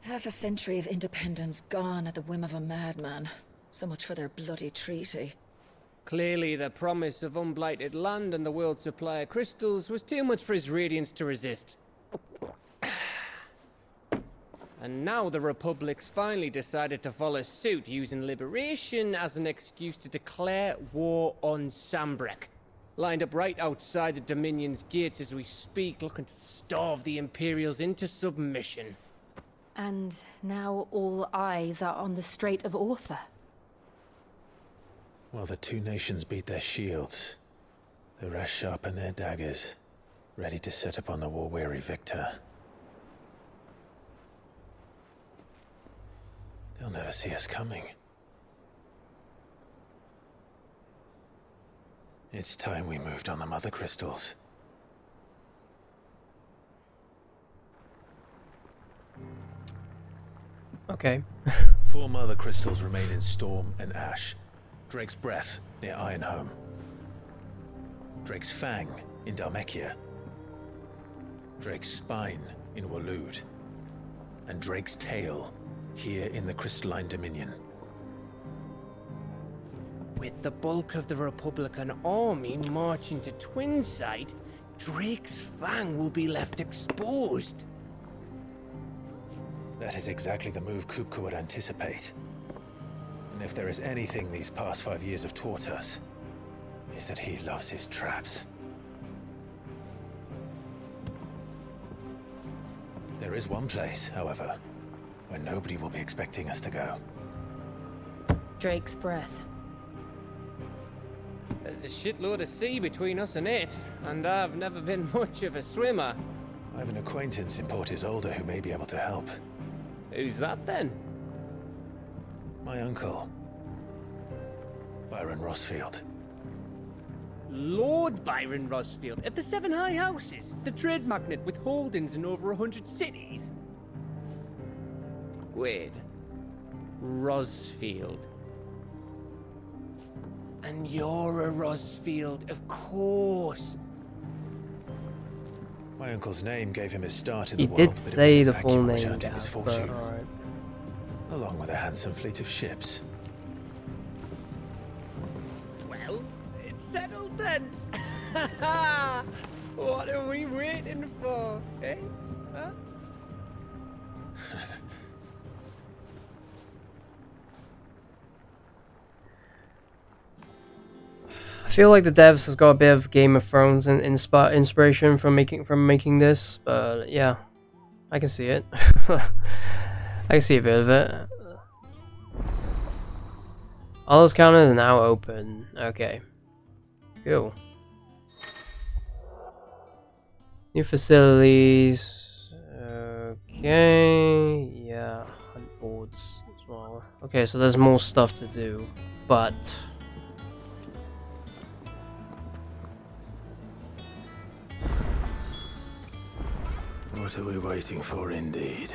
Speaker 2: Half a century of independence gone at the whim of a madman. So much for their bloody treaty.
Speaker 12: Clearly, the promise of unblighted land and the world's supply of crystals was too much for his radiance to resist. And now the Republic's finally decided to follow suit, using liberation as an excuse to declare war on Sambrek. Lined up right outside the Dominion's gates as we speak, looking to starve the Imperials into submission.
Speaker 2: And now all eyes are on the Strait of Author.
Speaker 3: Well, the two nations beat their shields. The rest sharpen their daggers, ready to set upon the war-weary victor. They'll never see us coming. It's time we moved on the mother crystals.
Speaker 1: Okay.
Speaker 3: 4 mother crystals remain in Storm and Ash. Drake's Breath near Ironhome. Drake's Fang in Dhalmekia. Drake's Spine in Waloed. And Drake's Tail here in the Crystalline Dominion.
Speaker 12: With the bulk of the Republican army marching to Twinside, Drake's fang will be left exposed.
Speaker 3: That is exactly the move Kupka would anticipate. And if there is anything these past 5 years have taught us, is that he loves his traps. There is one place, however, where nobody will be expecting us to go.
Speaker 14: Drake's breath.
Speaker 12: There's a shitload of sea between us and it, and I've never been much of a swimmer.
Speaker 3: I have an acquaintance in Port Isolde who may be able to help.
Speaker 12: Who's that then?
Speaker 3: My uncle, Byron Rossfield.
Speaker 12: Lord Byron Rossfield of the Seven High Houses, the trade magnate with holdings in over 100 cities. Wait, Rossfield. And you're a Rossfield, of course.
Speaker 3: My uncle's name gave him his start in the
Speaker 1: He
Speaker 3: world,
Speaker 1: did
Speaker 3: but it was
Speaker 1: say
Speaker 3: his
Speaker 1: the full
Speaker 3: acumen which
Speaker 1: name,
Speaker 3: earned him his
Speaker 1: but
Speaker 3: fortune,
Speaker 1: alright.
Speaker 3: along with a handsome fleet of ships.
Speaker 12: Well, it's settled then. What are we waiting for, eh? Huh?
Speaker 1: I feel like the devs has got a bit of Game of Thrones and inspiration from making this, but yeah, I can see it. I can see a bit of it. All those counters are now open. Okay, cool. New facilities. Okay, yeah, hunt boards as well. Okay, so there's more stuff to do, but.
Speaker 3: What are we waiting for, indeed?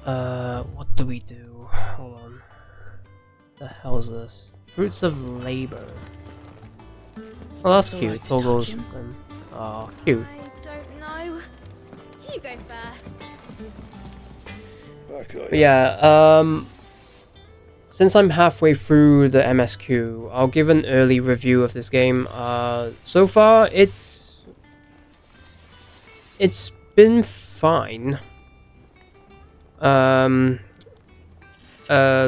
Speaker 1: What do we do? Hold on. The hell is this? Fruits of labor. Oh, that's cute. Toggles. Oh, cute.
Speaker 14: I don't know. You go first.
Speaker 1: But yeah, since I'm halfway through the MSQ, I'll give an early review of this game. So far, it's been fine.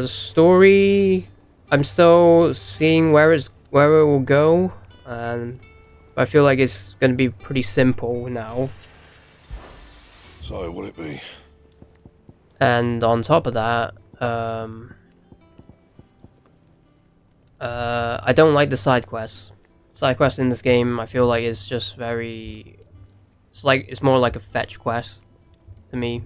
Speaker 1: Story, I'm still seeing where it will go, and I feel like it's gonna be pretty simple now.
Speaker 13: So, what'll it be?
Speaker 1: And on top of that, I don't like the side quests. Side quests in this game, I feel like it's just very. It's more like a fetch quest to me.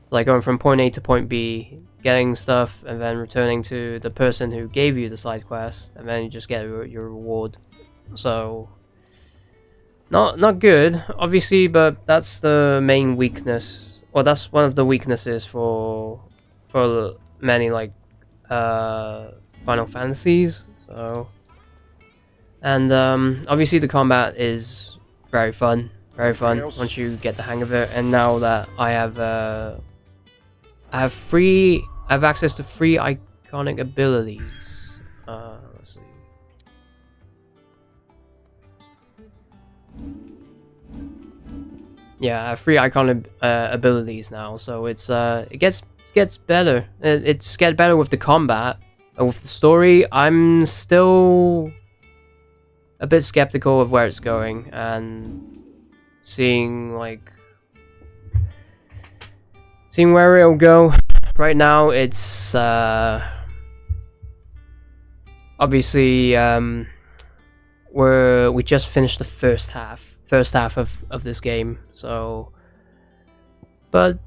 Speaker 1: Like going from point A to point B, getting stuff, and then returning to the person who gave you the side quest, and then you just get your reward. So, not good, obviously, but that's the main weakness. Well, that's one of the weaknesses for many like Final Fantasies. So, and obviously the combat is very fun once you get the hang of it. And now that I have access to 3 iconic abilities. Let's see. Yeah, I have 3 iconic abilities now, so it gets better. It's get better with the combat. With the story, I'm still a bit skeptical of where it's going, and seeing where it'll go. Right now, it's obviously we just finished the first half of this game, so but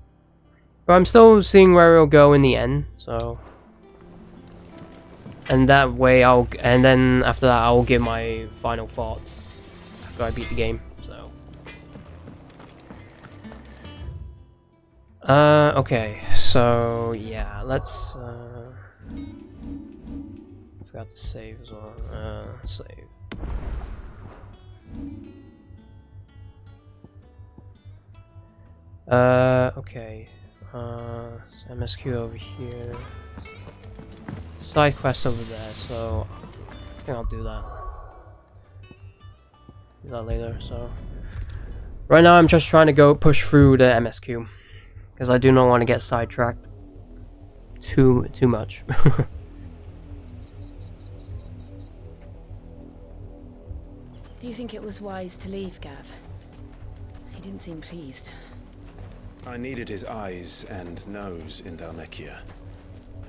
Speaker 1: I'm still seeing where it'll go in the end. So. And that way and then after that I'll give my final thoughts after I beat the game, so. Okay, so yeah, let's, forgot to save as well, save. Okay, MSQ over here. Side quest over there, so I think I'll do that. do that later. So right now I'm just trying to go push through the MSQ because I do not want to get sidetracked too much.
Speaker 14: Do you think it was wise to leave, Gav? He didn't seem pleased.
Speaker 3: I needed his eyes and nose in Dhalmekia.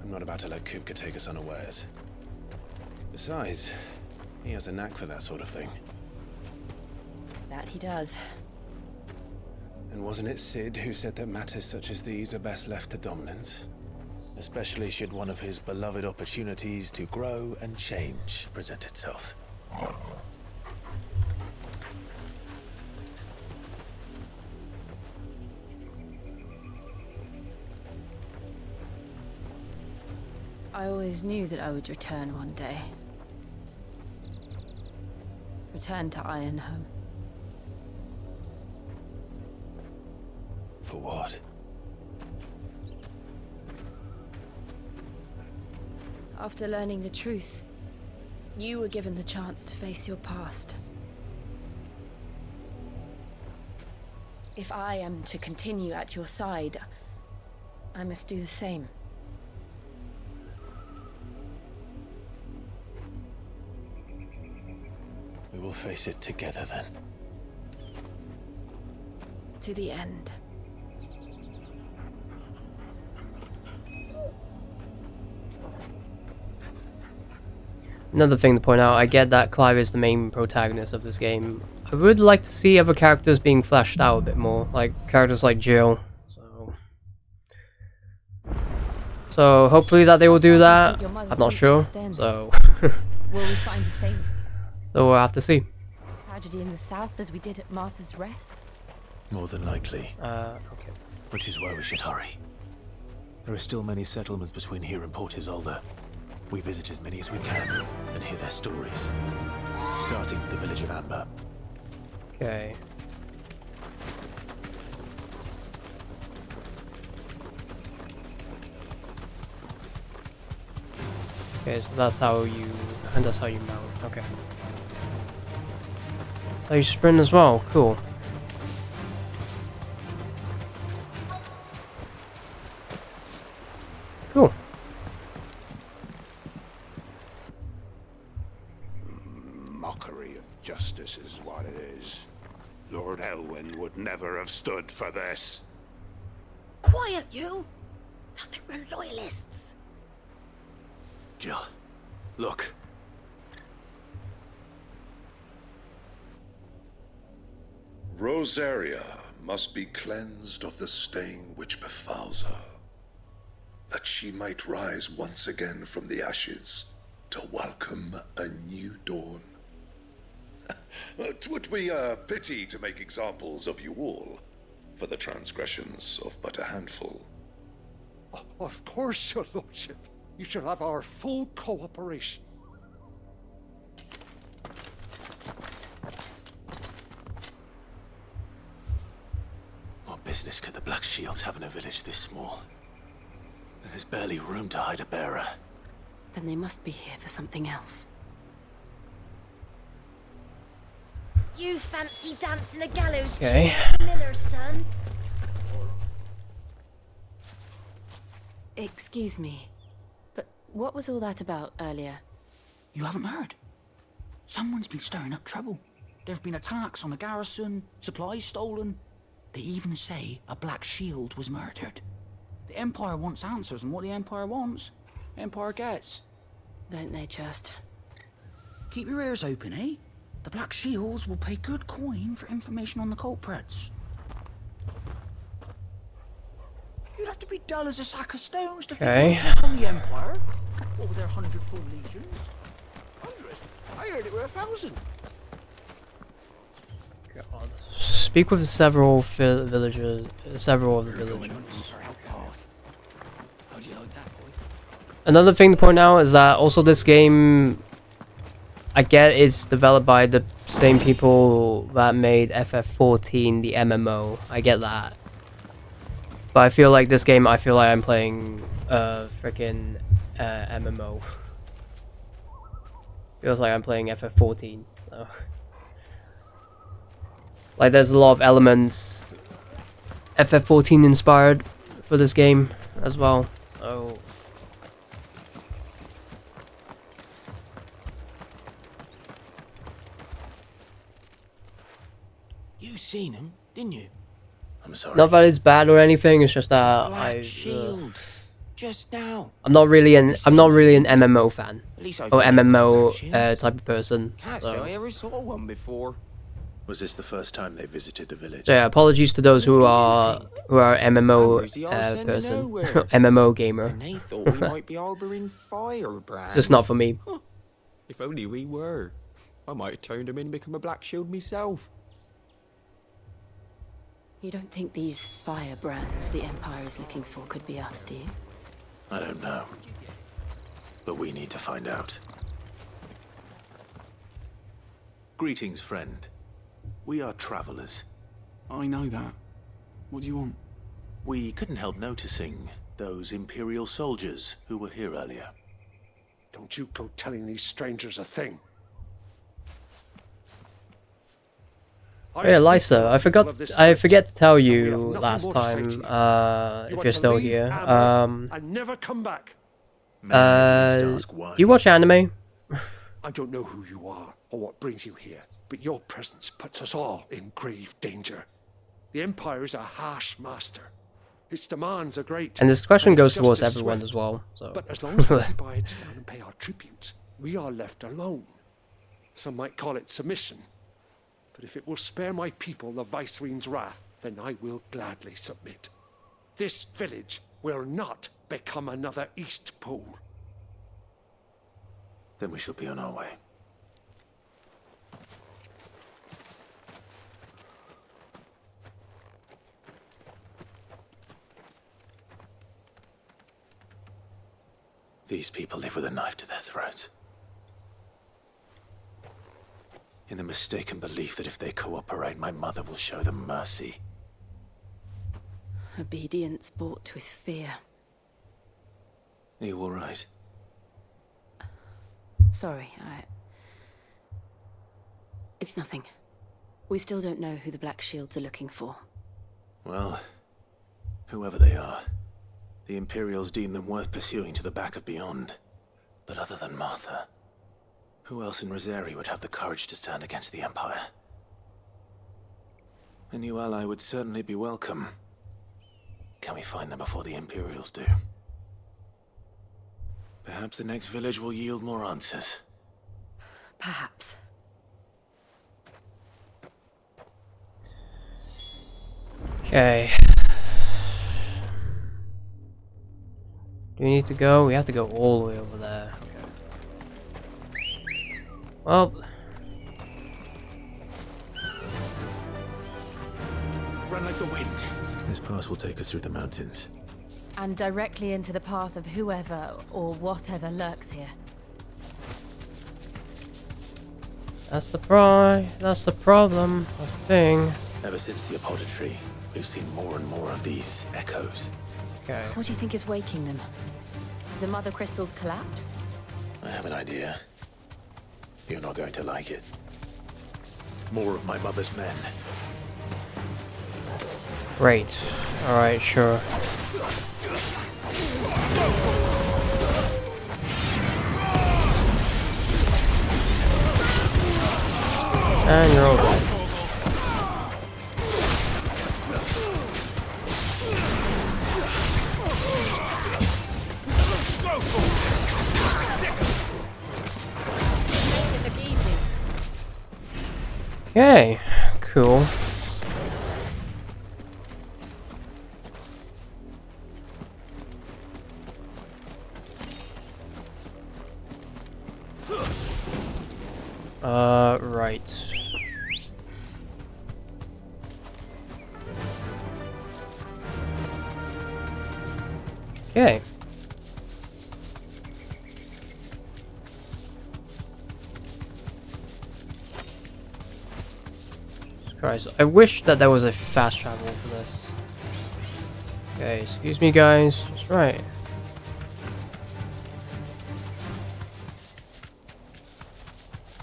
Speaker 3: I'm not about to let Kupka take us unawares. Besides, he has a knack for that sort of thing.
Speaker 14: That he does.
Speaker 3: And wasn't it Sid who said that matters such as these are best left to dominance? Especially should one of his beloved opportunities to grow and change present itself.
Speaker 14: I always knew that I would return one day. Return to Ironhome.
Speaker 3: For what?
Speaker 14: After learning the truth, you were given the chance to face your past. If I am to continue at your side, I must do the same.
Speaker 3: We will face it together then.
Speaker 14: To the end.
Speaker 1: Another thing to point out, I get that Clive is the main protagonist of this game. I would like to see other characters being fleshed out a bit more, like characters like Jill. So hopefully that they will do that. I'm not sure. So
Speaker 14: Will we find the same
Speaker 1: so we'll have to see.
Speaker 14: tragedy in the south as we did at Martha's Rest?
Speaker 3: More than likely.
Speaker 1: Okay.
Speaker 3: Which is why we should hurry. There are still many settlements between here and Port Isolde. We visit as many as we can and hear their stories. Starting with the village of Amber.
Speaker 1: Okay. Okay, so that's how you mount. Okay. So you sprint as well. Cool. Cool.
Speaker 10: Mockery of justice is what it is. Lord Elwyn would never have stood for this.
Speaker 5: Quiet, you! I think we're loyalists.
Speaker 3: Jill, look.
Speaker 15: Rosaria must be cleansed of the stain which befouls her, that she might rise once again from the ashes to welcome a new dawn. 'Twould be a pity to make examples of you all, for the transgressions of but a handful.
Speaker 10: Of course, your lordship. You shall have our full cooperation.
Speaker 3: What business could the Black Shields have in a village this small? There's barely room to hide a bearer.
Speaker 14: Then they must be here for something else.
Speaker 16: You fancy dancing a gallows
Speaker 1: Okay.
Speaker 16: tree, Miller's son?
Speaker 14: Excuse me, but what was all that about earlier?
Speaker 17: You haven't heard? Someone's been stirring up trouble. There have been attacks on the garrison, supplies stolen. They even say a Black Shield was murdered. The Empire wants answers, and what the Empire wants, Empire gets.
Speaker 14: Don't they just?
Speaker 17: Keep your ears open, eh? The Black Shields will pay good coin for information on the culprits. You'd have to be dull as a sack of stones to figure
Speaker 1: Okay.
Speaker 17: out on the Empire. What were their 100 full legions? 100? I heard it were 1,000.
Speaker 1: God. Speak with several villagers. Several of the villagers.
Speaker 17: How do you like that, boy?
Speaker 1: Another thing to point out is that also this game, I get, is developed by the same people that made FF14, the MMO. I get that. But I feel like this game, I feel like I'm playing a freaking MMO. Feels like I'm playing FF14. So. Like there's a lot of elements FF14 inspired for this game as well. So
Speaker 6: You seen him, didn't you?
Speaker 3: I'm sorry.
Speaker 1: not that it's bad or anything. It's just that
Speaker 6: Black Shield. Just now.
Speaker 1: I'm not really an MMO fan
Speaker 6: At least I
Speaker 1: or
Speaker 6: thought it was
Speaker 1: MMO
Speaker 6: Black Shield.
Speaker 1: type of person.
Speaker 6: Can't
Speaker 1: So.
Speaker 6: say I ever saw one before.
Speaker 3: Was this the first time they visited the village?
Speaker 1: So yeah, apologies to those who are MMO
Speaker 6: Numbers, the arse end of
Speaker 1: person,
Speaker 6: nowhere.
Speaker 1: MMO gamer.
Speaker 6: And they thought we might be harbouring firebrands.
Speaker 1: Just not for me.
Speaker 6: If only we were. I might have turned him in and become a Black Shield myself.
Speaker 14: You don't think these firebrands the Empire is looking for could be us, do you?
Speaker 3: I don't know. But we need to find out. Greetings, friend. We are travelers.
Speaker 18: I know that. What do you want?
Speaker 3: We couldn't help noticing those Imperial soldiers who were here earlier.
Speaker 10: Don't you go telling these strangers a thing.
Speaker 1: Yeah, Lysa, I forget to tell you last time, if you're still here.
Speaker 10: And never come back.
Speaker 1: You watch anime?
Speaker 10: I don't know who you are or what brings you here, but your presence puts us all in grave danger. The Empire is a harsh master. Its demands are great.
Speaker 1: And this question goes
Speaker 10: its
Speaker 1: towards
Speaker 10: justice
Speaker 1: everyone
Speaker 10: swift.
Speaker 1: as well. So.
Speaker 10: But as long as we bide down and pay our tributes, we are left alone. Some might call it submission. But if it will spare my people the Viceroy's wrath, then I will gladly submit. This village will not become another East Pole.
Speaker 3: Then we shall be on our way. These people live with a knife to their throats. In the mistaken belief that if they cooperate, my mother will show them mercy.
Speaker 14: Obedience bought with fear.
Speaker 3: Are you all right?
Speaker 14: Sorry, It's nothing. We still don't know who the Black Shields are looking for.
Speaker 3: Well, whoever they are, the Imperials deem them worth pursuing to the back of beyond. But other than Martha, who else in Rosari would have the courage to stand against the Empire? A new ally would certainly be welcome. Can we find them before the Imperials do? Perhaps the next village will yield more answers.
Speaker 14: Perhaps.
Speaker 1: Okay. Do we need to go? We have to go all the way over there. Well.
Speaker 3: Run like the wind. This pass will take us through the mountains.
Speaker 14: And directly into the path of whoever or whatever lurks here.
Speaker 1: That's the problem. That's the thing.
Speaker 3: Ever since the apothecary, we've seen more and more of these echoes.
Speaker 1: Okay.
Speaker 14: What do you think is waking them? The mother crystals collapse?
Speaker 3: I have an idea. You're not going to like it. More of my mother's men.
Speaker 1: Great. Alright, sure. And you're all dead. Okay, cool. Right. Okay. Christ, I wish that there was a fast travel for this. Okay, excuse me guys, that's right.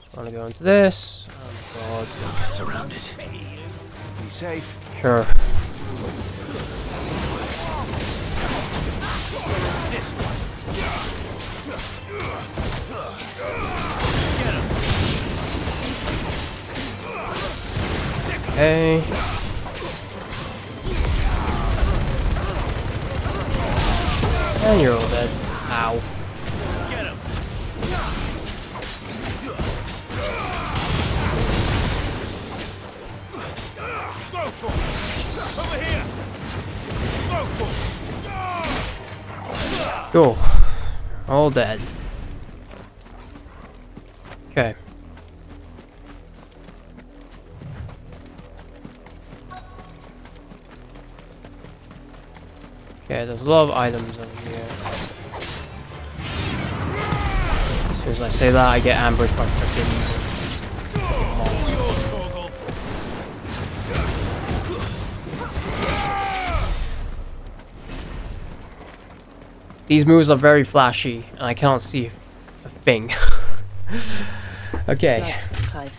Speaker 1: Just wanna go into this. Oh god.
Speaker 3: Get surrounded.
Speaker 13: Be safe.
Speaker 1: Sure.
Speaker 13: This one.
Speaker 1: Okay. And you're all dead. Ow.
Speaker 13: Get him. Go for it. Over here. Go for it.
Speaker 1: Cool. All dead. Okay. Okay, there's a lot of items over here. As soon as I say that, I get ambushed by freaking. These moves are very flashy, and I cannot see a thing. Okay.
Speaker 2: Right, Clive.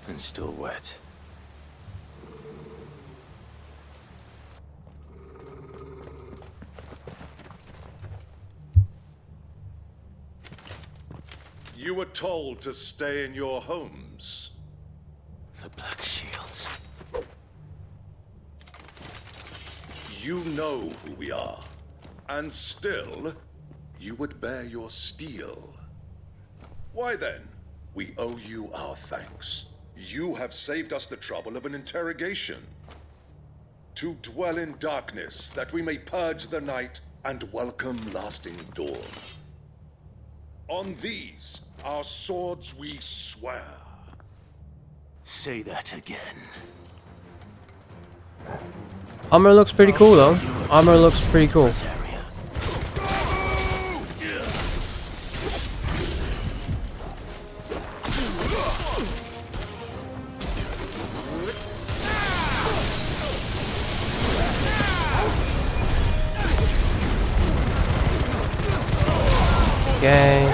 Speaker 13: And still wet.
Speaker 15: You were told to stay in your homes.
Speaker 13: The Black Shields.
Speaker 15: You know who we are. And still, you would bear your steel. Why then? We owe you our thanks. You have saved us the trouble of an interrogation. To dwell in darkness, that we may purge the night and welcome lasting dawn. On these, our swords we swear.
Speaker 13: Say that again.
Speaker 1: Armor looks pretty cool though. Armor looks pretty cool. Okay.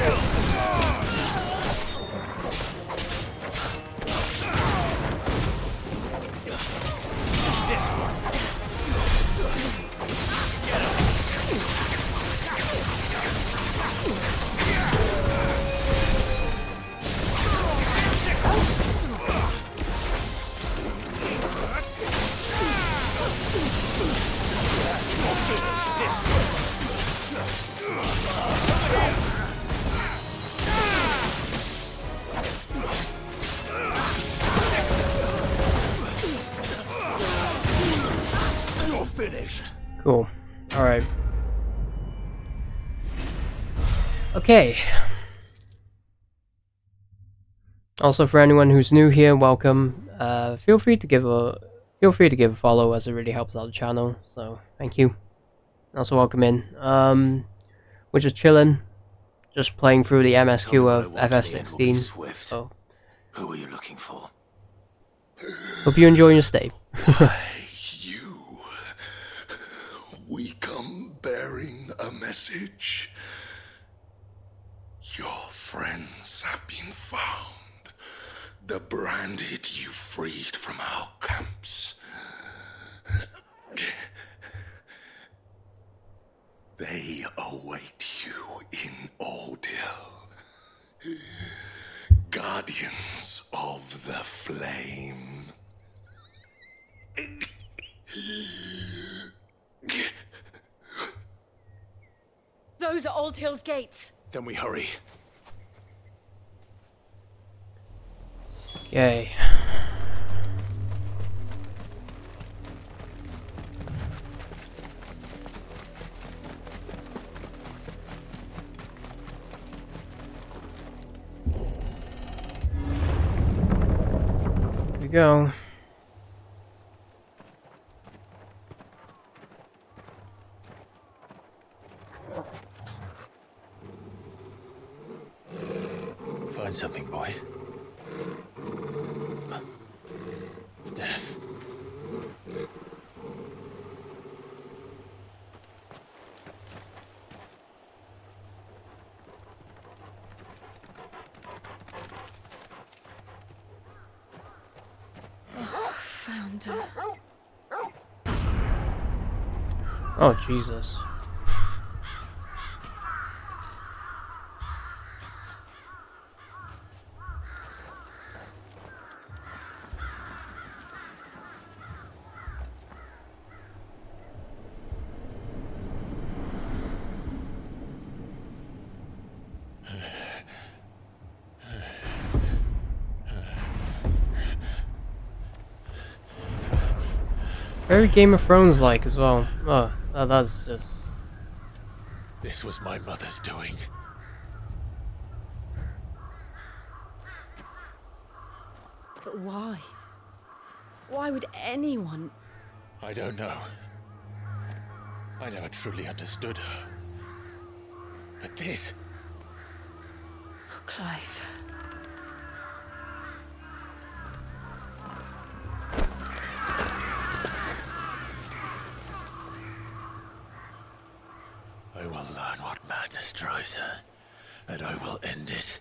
Speaker 1: Cool. Alright. Okay. Also, for anyone who's new here, welcome. Feel free to give a follow, as it really helps out the channel. So thank you. Also welcome in. We're just chilling, just playing through the MSQ of FF16. So
Speaker 13: who are you looking for?
Speaker 1: Hope you enjoy your stay.
Speaker 15: We come bearing a message. Your friends have been found. The branded you freed from our camps. They await you in Ordeal. Guardians of the Flame.
Speaker 16: Those are Old Hill's gates.
Speaker 13: Then we hurry.
Speaker 1: Yay. Here we go.
Speaker 13: Find something, boy. Death.
Speaker 2: Santa.
Speaker 1: Oh, Jesus. Very Game of Thrones like as well. Oh, that's just...
Speaker 3: This was my mother's doing.
Speaker 14: But why? Why would anyone...
Speaker 3: I don't know. I never truly understood her. But this...
Speaker 14: Oh, Clive.
Speaker 3: I will learn what madness drives her, and I will end it.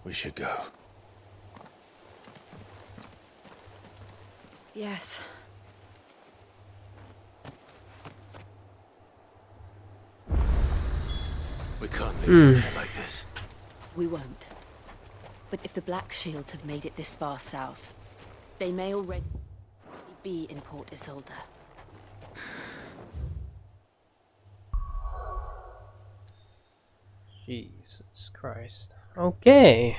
Speaker 3: We should go.
Speaker 14: Yes.
Speaker 3: We can't leave from here like this.
Speaker 14: We won't. But if the Black Shields have made it this far south, they may already be in Port Isolde.
Speaker 1: Jesus Christ. Okay.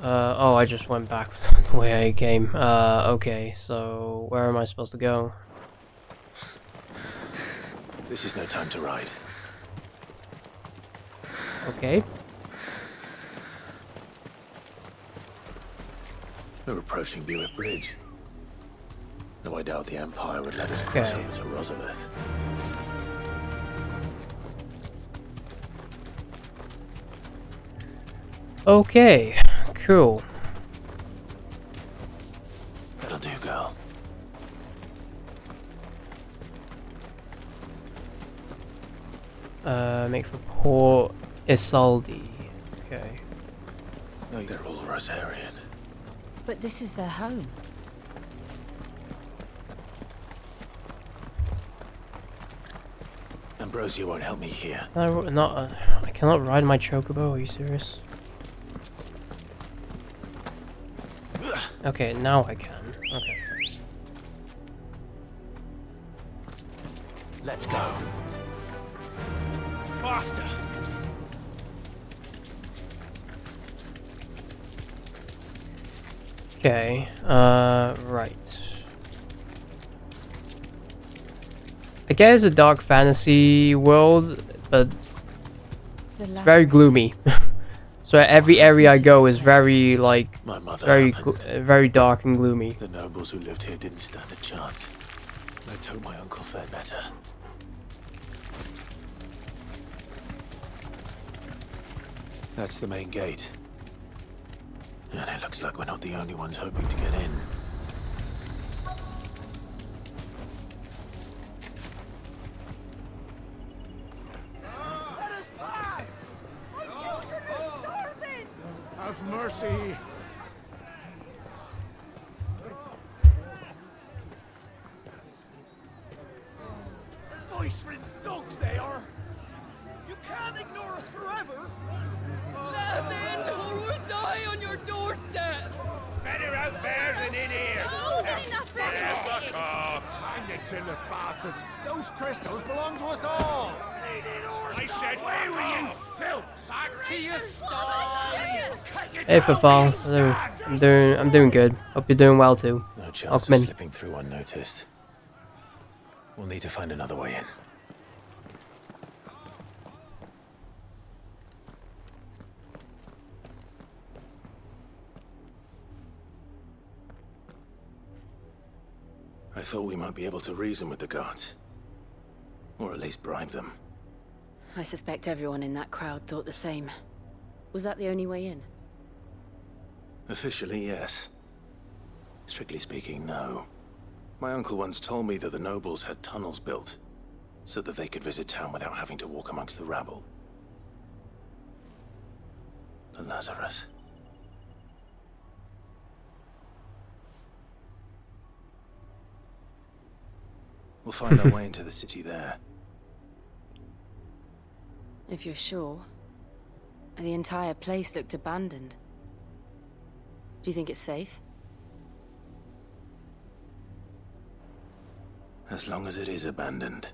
Speaker 1: Oh, I just went back the way I came. Okay, so where am I supposed to go?
Speaker 3: This is no time to ride.
Speaker 1: Okay.
Speaker 3: We're approaching Buick Bridge. Though I doubt the Empire would let us cross
Speaker 1: Okay.
Speaker 3: over to Rosalith.
Speaker 1: Okay, cool.
Speaker 3: That'll do, girl.
Speaker 1: Make for Port Isolde. Okay.
Speaker 3: No, they're all Rosarian.
Speaker 14: But this is their home.
Speaker 3: Ambrosia won't help me here.
Speaker 1: I cannot ride my chocobo, are you serious? Okay, now I can. Okay.
Speaker 3: Let's go. Faster!
Speaker 1: Okay, right. I guess a dark fantasy world, but very gloomy. So every area I go is very, like,
Speaker 3: My mother
Speaker 1: very dark and gloomy.
Speaker 3: The nobles who lived here didn't stand a chance. Let's hope my uncle fared better. That's the main gate. And it looks like we're not the only ones hoping to get in.
Speaker 10: Let us pass! My children are starving! Have mercy! Voice-rinsed dogs they are! You can't ignore us forever!
Speaker 5: Let us in, or we'll die on your doorstep.
Speaker 10: Better out there than in here!
Speaker 16: Hold it enough,
Speaker 10: Fuck off! Hang the chinless bastards! Those crystals belong to us all! I said, away with you, filth! Back to your stalls!
Speaker 1: Hey, Fafal. Hello. I'm doing good. Hope you're doing well too.
Speaker 3: No
Speaker 1: I'll
Speaker 3: chance
Speaker 1: come
Speaker 3: of
Speaker 1: in.
Speaker 3: slipping through unnoticed. We'll need to find another way in. I thought we might be able to reason with the guards. Or at least bribe them.
Speaker 14: I suspect everyone in that crowd thought the same. Was that the only way in?
Speaker 3: Officially, yes. Strictly speaking, no. My uncle once told me that the nobles had tunnels built, so that they could visit town without having to walk amongst the rabble. But Lazarus... We'll find our way into the city there.
Speaker 14: If you're sure. The entire place looked abandoned. Do you think it's safe?
Speaker 3: As long as it is abandoned.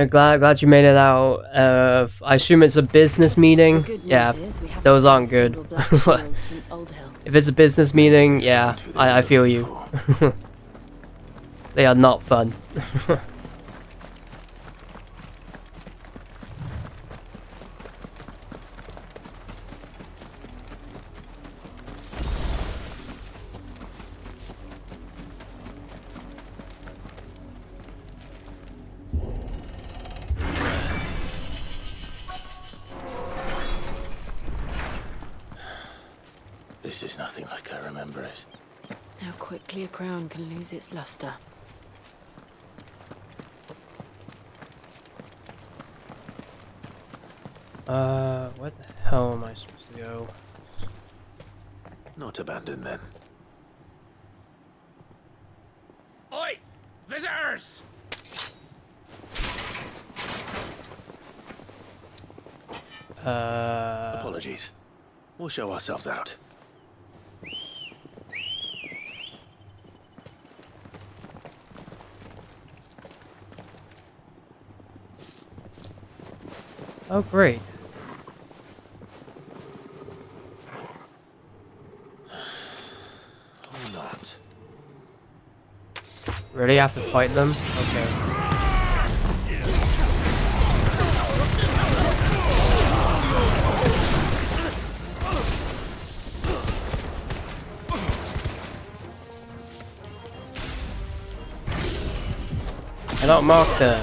Speaker 1: glad you made it out. I assume it's a business meeting. Yeah, those aren't good. If it's a business meeting, yeah, I feel you. They are not fun.
Speaker 3: This is nothing like I remember it.
Speaker 14: How quickly a crown can lose its luster.
Speaker 1: What the hell am I supposed to go?
Speaker 3: Not abandoned then.
Speaker 19: Oi! Visitors!
Speaker 3: Apologies. We'll show ourselves out.
Speaker 1: Oh, great.
Speaker 3: Or not.
Speaker 1: Really have to fight them? Okay. Cannot mark them.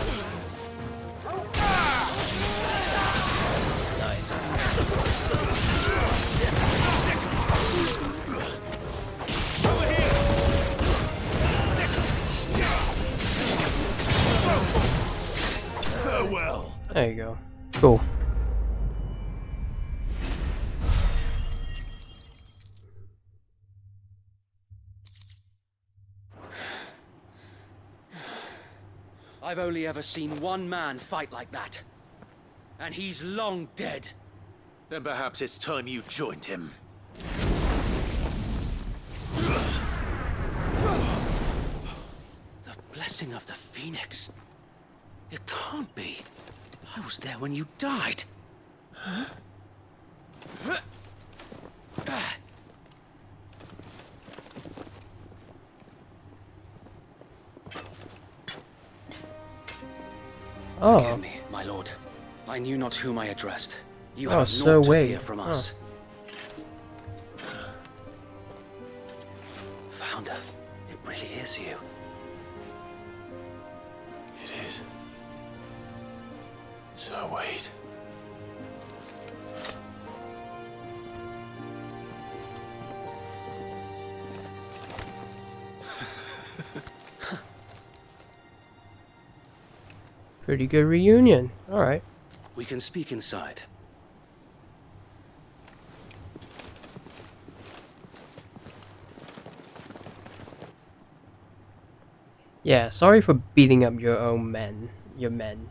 Speaker 1: There you go. Cool.
Speaker 19: I've only ever seen one man fight like that. And he's long dead.
Speaker 3: Then perhaps it's time you joined him.
Speaker 19: The blessing of the Phoenix. It can't be. I was there when you died. Huh?
Speaker 1: Oh.
Speaker 19: Forgive me, my lord. I knew not whom I addressed. You
Speaker 1: Oh,
Speaker 19: have
Speaker 1: so
Speaker 19: naught to
Speaker 1: wait.
Speaker 19: fear from us. Founder, it really is you.
Speaker 3: It is. So wait.
Speaker 1: Pretty good reunion. Alright.
Speaker 19: We can speak inside.
Speaker 1: Yeah, sorry for beating up your own men. Your men.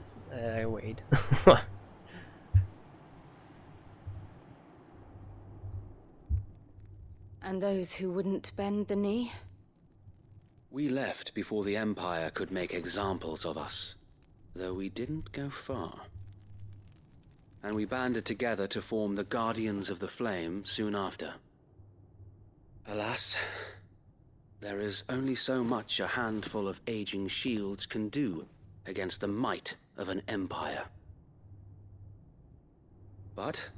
Speaker 1: Wait.
Speaker 14: And those who wouldn't bend the knee?
Speaker 19: We left before the Empire could make examples of us, though we didn't go far. And we banded together to form the Guardians of the Flame soon after. Alas, there is only so much a handful of aging shields can do against the might of an empire. But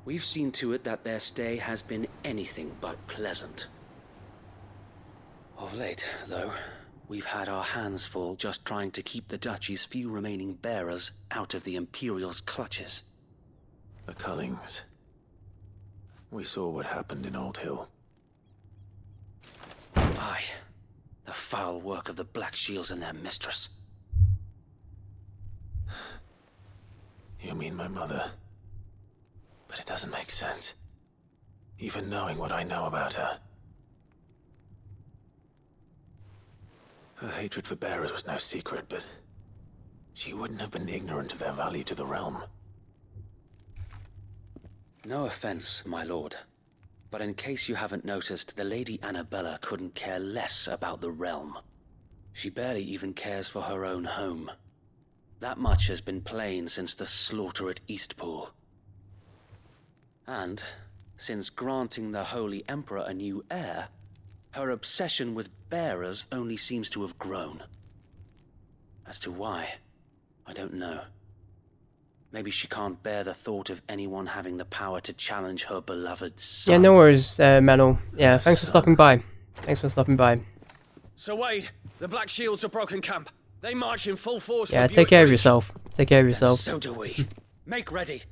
Speaker 19: we've seen to it that their stay has been anything but pleasant. Of late, though, we've had our hands full just trying to keep the Duchy's few remaining bearers out of the Imperial's clutches.
Speaker 3: The Cullings. We saw what happened in Old Hill.
Speaker 19: Aye. The foul work of the Black Shields and their mistress.
Speaker 3: You mean my mother? But it doesn't make sense. Even knowing what I know about her. Her hatred for bearers was no secret, but she wouldn't have been ignorant of their value to the realm.
Speaker 19: No offense, my lord. But in case you haven't noticed, the Lady Annabella couldn't care less about the realm. She barely even cares for her own home. That much has been plain since the slaughter at Eastpool. And, since granting the Holy Emperor a new heir, her obsession with bearers only seems to have grown. As to why, I don't know. Maybe she can't bear the thought of anyone having the power to challenge her beloved son.
Speaker 1: Yeah, no worries, Manel. Yeah, thanks for stopping by. Thanks for stopping by.
Speaker 9: So Wade, the Black Shields have broken camp. They march in full force.
Speaker 1: Yeah,
Speaker 9: for
Speaker 1: take care of
Speaker 9: Bridge.
Speaker 1: yourself. Take care of yourself.
Speaker 19: So do we.
Speaker 9: Make ready.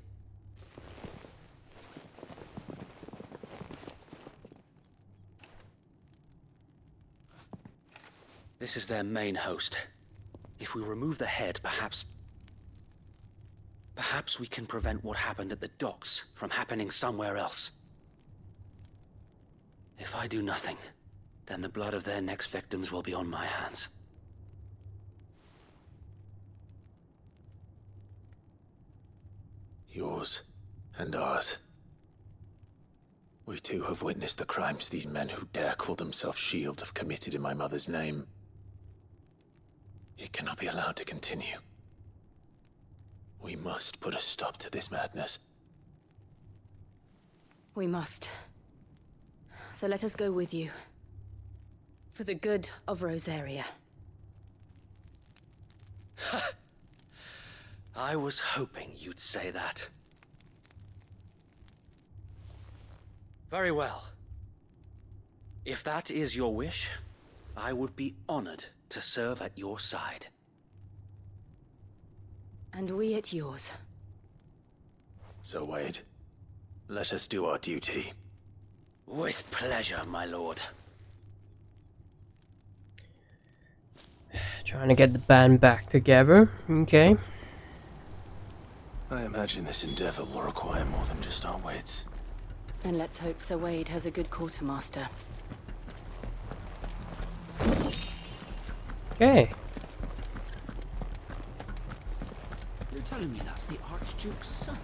Speaker 19: This is their main host. If we remove the head, perhaps we can prevent what happened at the docks from happening somewhere else. If I do nothing, then the blood of their next victims will be on my hands.
Speaker 3: Yours and ours. We too have witnessed the crimes these men who dare call themselves Shield have committed in my mother's name. It cannot be allowed to continue. We must put a stop to this madness.
Speaker 14: We must. So let us go with you. For the good of Rosaria.
Speaker 19: I was hoping you'd say that. Very well. If that is your wish, I would be honored to serve at your side.
Speaker 14: And we at yours.
Speaker 3: So Wade, let us do our duty.
Speaker 19: With pleasure, my lord.
Speaker 1: Trying to get the band back together. Okay.
Speaker 3: I imagine this endeavor will require more than just our wits.
Speaker 14: Then let's hope Sir Wade has a good quartermaster.
Speaker 1: Okay.
Speaker 17: You're telling me that's the Archduke's son?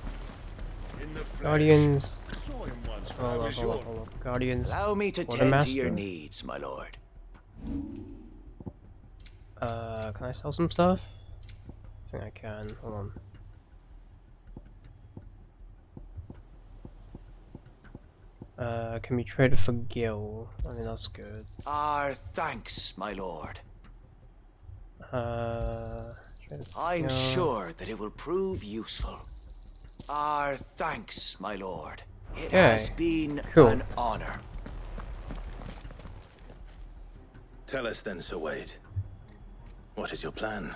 Speaker 13: In the flesh.
Speaker 1: Guardians.
Speaker 13: Saw him once when
Speaker 1: Hold
Speaker 13: I
Speaker 1: up,
Speaker 13: was
Speaker 1: hold
Speaker 13: your...
Speaker 1: up, hold up. Guardians.
Speaker 20: Allow me to tend to your needs, my lord.
Speaker 1: Can I sell some stuff? I think I can. Hold on. Can be traded for Gil. I mean, that's good.
Speaker 20: Our thanks, my lord. I'm
Speaker 1: Gil.
Speaker 20: sure that it will prove useful. Our thanks, my lord. It
Speaker 1: Okay,
Speaker 20: has been
Speaker 1: cool.
Speaker 20: an honor.
Speaker 3: Tell us then, Sir Wade. What is your plan?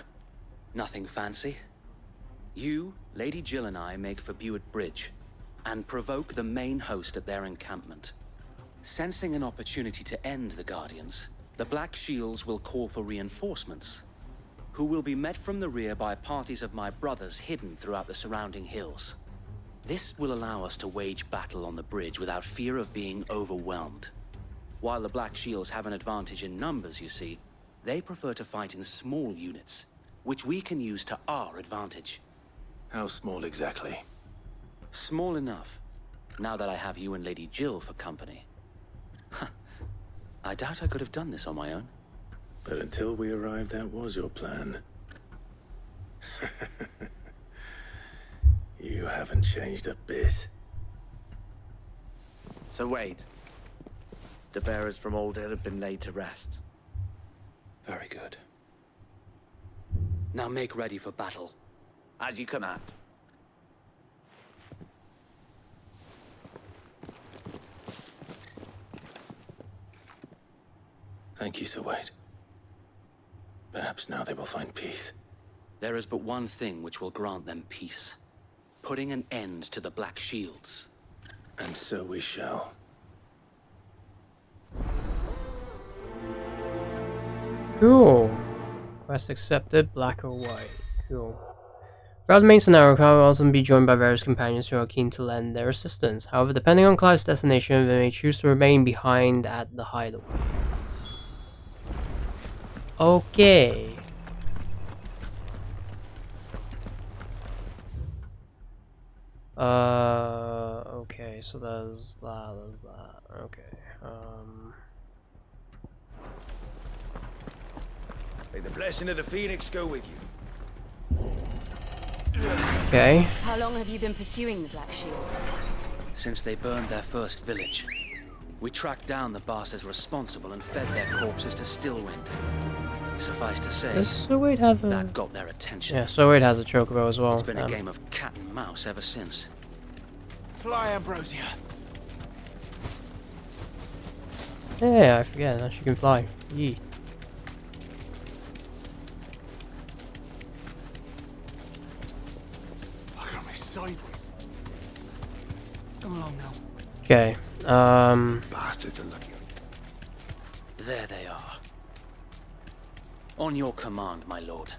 Speaker 19: Nothing fancy. You, Lady Jill and I make for Buett Bridge, and provoke the main host at their encampment. Sensing an opportunity to end the Guardians, the Black Shields will call for reinforcements, who will be met from the rear by parties of my brothers hidden throughout the surrounding hills. This will allow us to wage battle on the bridge without fear of being overwhelmed. While the Black Shields have an advantage in numbers, you see, they prefer to fight in small units, which we can use to our advantage.
Speaker 3: How small exactly?
Speaker 19: Small enough, now that I have you and Lady Jill for company. I doubt I could have done this on my own.
Speaker 3: But until we arrived, that was your plan. You haven't changed a bit.
Speaker 20: So Wade, the bearers from Old Hill have been laid to rest.
Speaker 19: Very good. Now make ready for battle.
Speaker 20: As you command.
Speaker 3: Thank you, Sir Wade. Perhaps now they will find peace.
Speaker 19: There is but one thing which will grant them peace. Putting an end to the Black Shields.
Speaker 3: And so we shall.
Speaker 1: Cool. Quest accepted, black or white. Cool. Throughout the main scenario, Clive will also be joined by various companions who are keen to lend their assistance. However, depending on Clive's destination, they may choose to remain behind at the hideaway. Okay. Okay, so there's that. Okay.
Speaker 20: May the blessing of the Phoenix go with you.
Speaker 1: Okay.
Speaker 14: How long have you been pursuing the Black Shields?
Speaker 19: Since they burned their first village, we tracked down the bastards responsible and fed their corpses to Stillwind. Suffice to say,
Speaker 1: Does Sir Wade have a...
Speaker 19: that got their attention.
Speaker 1: Yeah, Sir Wade has a chocobo as well.
Speaker 19: It's been a game of cat and mouse ever since.
Speaker 20: Fly, Ambrosia.
Speaker 1: Yeah, I forget that she can fly. Yee.
Speaker 20: Look at me sideways. Come along now.
Speaker 1: Okay.
Speaker 20: Bastards are lucky.
Speaker 19: There they are. On your command, my lord.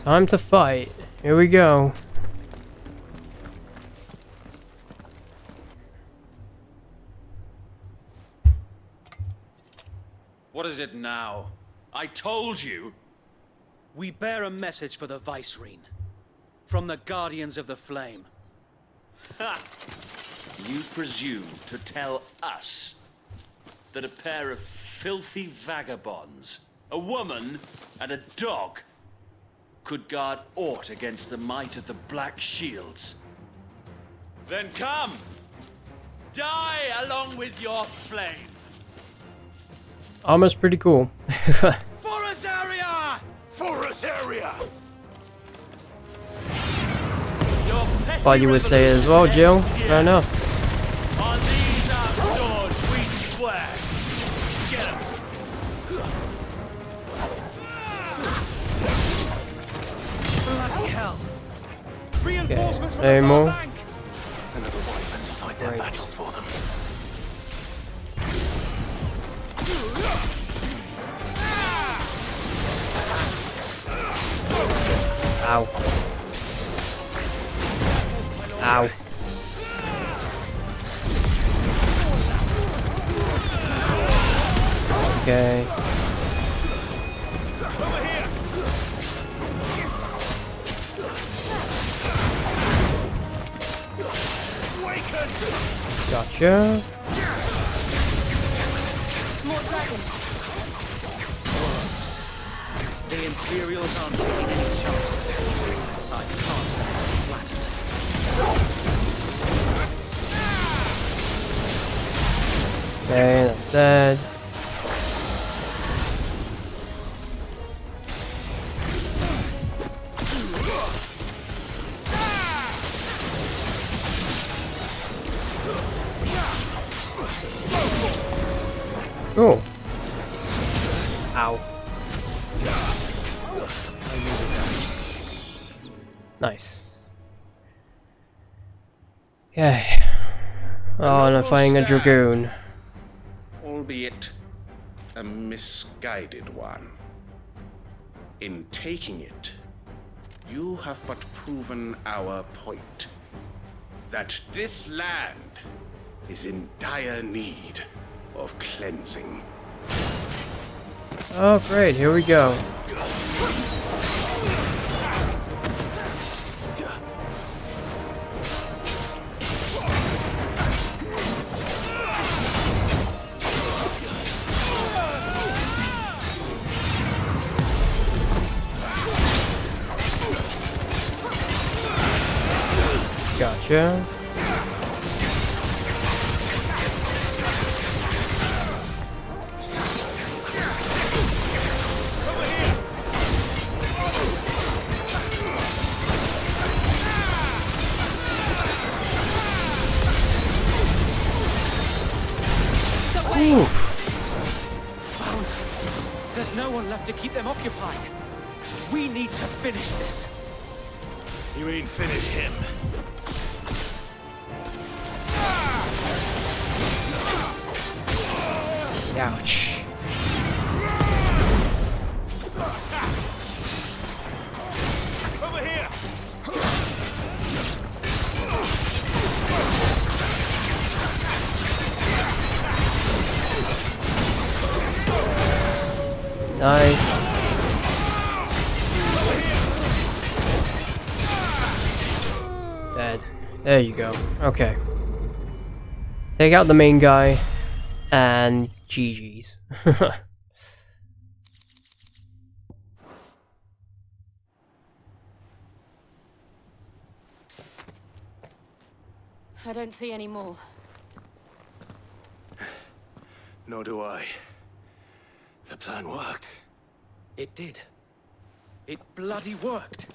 Speaker 1: Time to fight. Here we go.
Speaker 6: What is it now? I told you!
Speaker 19: We bear a message for the Vicereine. From the Guardians of the Flame.
Speaker 8: Ha! You presume to tell us that a pair of filthy vagabonds, a woman and a dog, could guard aught against the might of the Black Shields? Then come! Die along with your flame!
Speaker 1: Armor's pretty cool.
Speaker 20: For us area! For us area!
Speaker 1: Thought you would say it as well, Jill. Fair enough.
Speaker 8: On these our swords we swear. Get him!
Speaker 20: Bloody hell!
Speaker 1: Reinforcements from the far bank!
Speaker 20: Another wyvern to fight their battles for them.
Speaker 1: Ow. Ow. Okay. Gotcha.
Speaker 14: More dragons.
Speaker 19: The Imperials aren't taking any chances. I can't say I'm flattered.
Speaker 1: Okay, that's dead. Cool. Ow. Nice. Okay. Oh, and I'm fighting a dragoon.
Speaker 15: Albeit a misguided one. In taking it, you have but proven our point. That this land is in dire need of cleansing.
Speaker 1: Oh, great. Here we go. Gotcha.
Speaker 20: There's no one left to keep them occupied. We need to finish this. You mean finish him?
Speaker 1: Ouch.
Speaker 9: Over here!
Speaker 1: Nice. Dead. There you go. Okay. Take out the main guy and GG's.
Speaker 14: I don't see any more.
Speaker 20: Nor do I. The plan worked.
Speaker 21: It did. It bloody worked.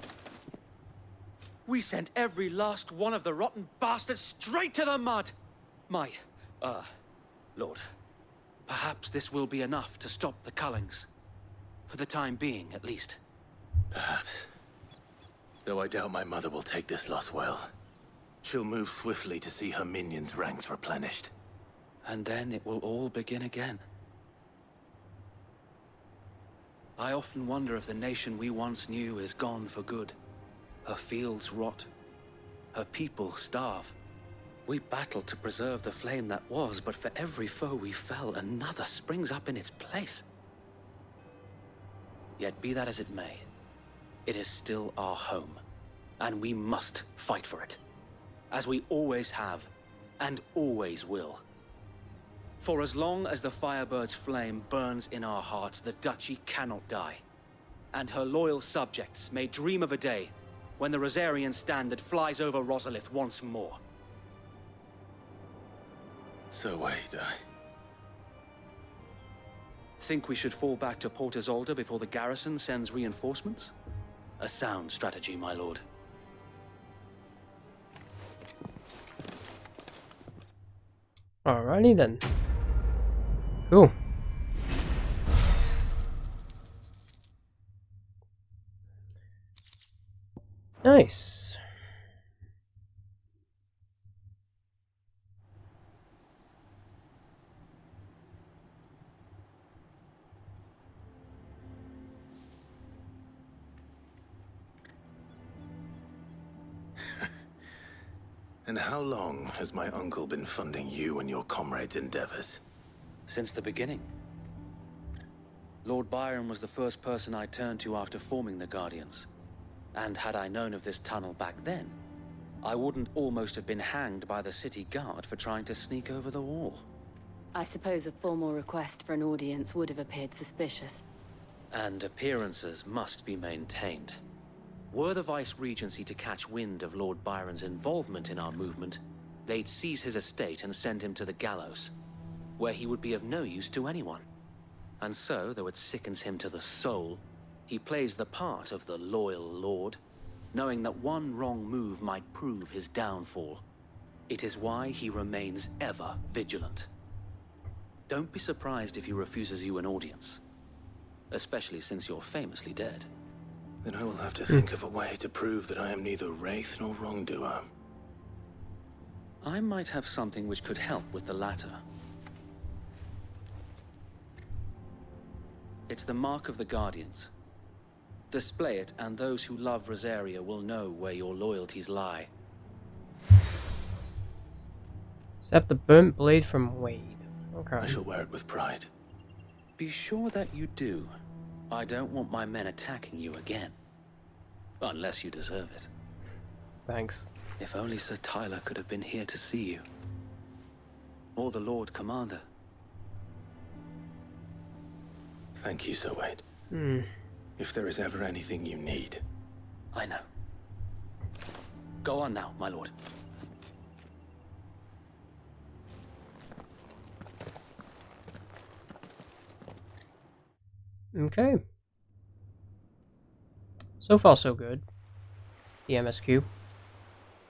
Speaker 21: We sent every last one of the rotten bastards straight to the mud! Lord, perhaps this will be enough to stop the Cullings. For the time being, at least.
Speaker 3: Perhaps. Though I doubt my mother will take this loss well. She'll move swiftly to see her minions' ranks replenished.
Speaker 21: And then it will all begin again. I often wonder if the nation we once knew is gone for good. Her fields rot. Her people starve. We battled to preserve the flame that was, but for every foe we fell, another springs up in its place. Yet be that as it may, it is still our home, and we must fight for it. As we always have, and always will. For as long as the Firebird's flame burns in our hearts, the Duchy cannot die. And her loyal subjects may dream of a day when the Rosarian standard flies over Rosalith once more.
Speaker 3: So wait,
Speaker 21: Think we should fall back to Port Isolde before the garrison sends reinforcements? A sound strategy, my lord.
Speaker 1: Alrighty then. Cool. Nice.
Speaker 3: And how long has my uncle been funding you and your comrades' endeavors?
Speaker 21: Since the beginning. Lord Byron was the first person I turned to after forming the Guardians. And had I known of this tunnel back then, I wouldn't almost have been hanged by the city guard for trying to sneak over the wall.
Speaker 14: I suppose a formal request for an audience would have appeared suspicious.
Speaker 21: And appearances must be maintained. Were the Vice-Regency to catch wind of Lord Byron's involvement in our movement, they'd seize his estate and send him to the gallows, where he would be of no use to anyone. And so, though it sickens him to the soul, he plays the part of the loyal lord, knowing that one wrong move might prove his downfall. It is why he remains ever vigilant. Don't be surprised if he refuses you an audience, especially since you're famously dead.
Speaker 3: Then I will have to think of a way to prove that I am neither wraith nor wrongdoer.
Speaker 21: I might have something which could help with the latter. It's the mark of the Guardians. Display it, and those who love Rosaria will know where your loyalties lie.
Speaker 1: Except the burnt blade from Wade. Okay.
Speaker 3: I shall wear it with pride.
Speaker 21: Be sure that you do. I don't want my men attacking you again. Unless you deserve it.
Speaker 1: Thanks.
Speaker 21: If only Sir Tyler could have been here to see you. Or the Lord Commander.
Speaker 3: Thank you, Sir Wade. If there is ever anything you need.
Speaker 21: I know. Go on now, my lord.
Speaker 1: Okay. So far, so good. The MSQ.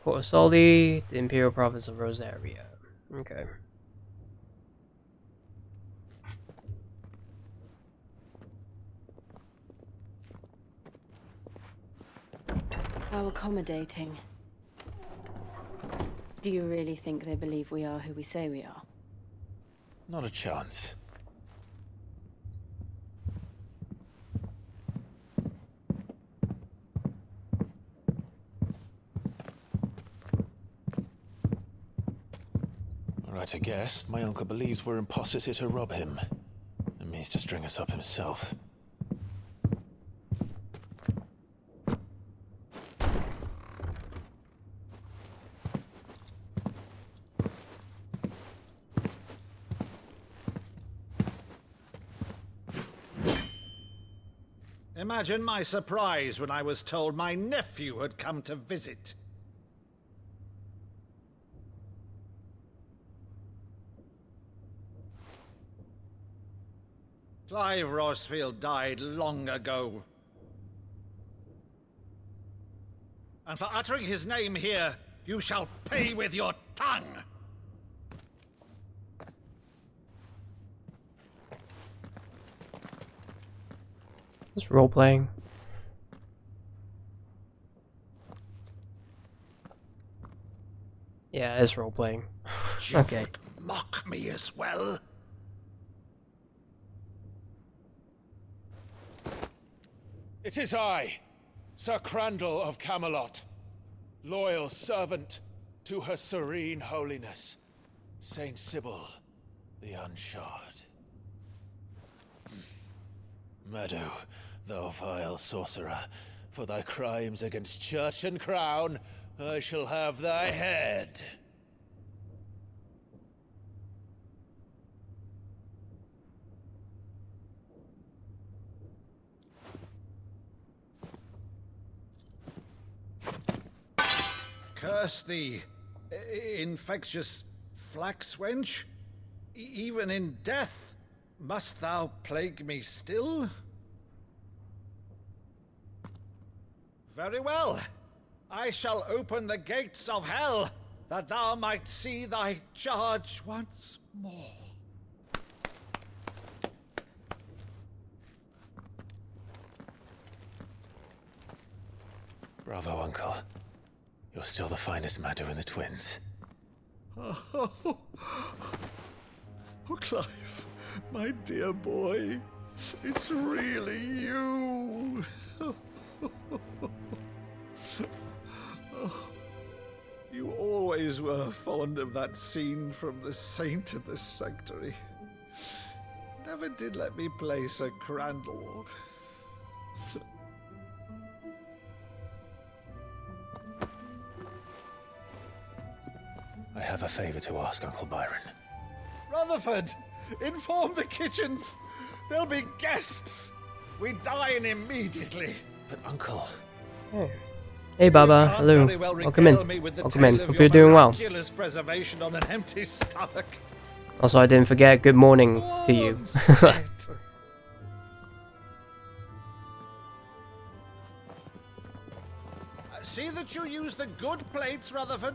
Speaker 1: Port Isolde, the Imperial Province of Rosaria. Okay.
Speaker 14: How accommodating. Do you really think they believe we are who we say we are?
Speaker 3: Not a chance. Right, I guess. My uncle believes we're imposters here to rob him. And means to string us up himself.
Speaker 4: Imagine my surprise when I was told my nephew had come to visit. Clive Rosfield died long ago. And for uttering his name here, you shall pay with your tongue!
Speaker 1: Just role playing. Yeah, it's role playing. Okay.
Speaker 4: You would mock me as well?
Speaker 3: It is I, Sir Crandall of Camelot, loyal servant to Her Serene Holiness, Saint Sybil the Unshod. Meadow, thou vile sorcerer, for thy crimes against church and crown, I shall have thy head.
Speaker 4: Curse thee, infectious flax wench. Even in death, must thou plague me still? Very well. I shall open the gates of hell, that thou might see thy charge once more.
Speaker 3: Bravo, Uncle. You're still the finest Meadow in the twins.
Speaker 4: Oh, Clive, my dear boy, it's really you. You always were fond of that scene from The Saint in the Sanctuary. Never did let me play Sir Crandall.
Speaker 3: I have a favor to ask, Uncle Byron.
Speaker 4: Rutherford, inform the kitchens. There'll be guests. We dine immediately.
Speaker 3: But, Uncle...
Speaker 1: Oh. Hey, Baba. Hello. Welcome in. Welcome in. Hope you're doing well.
Speaker 4: Preservation on an empty stomach.
Speaker 1: Also, I didn't forget, good morning to you.
Speaker 4: See that you use the good plates, Rutherford.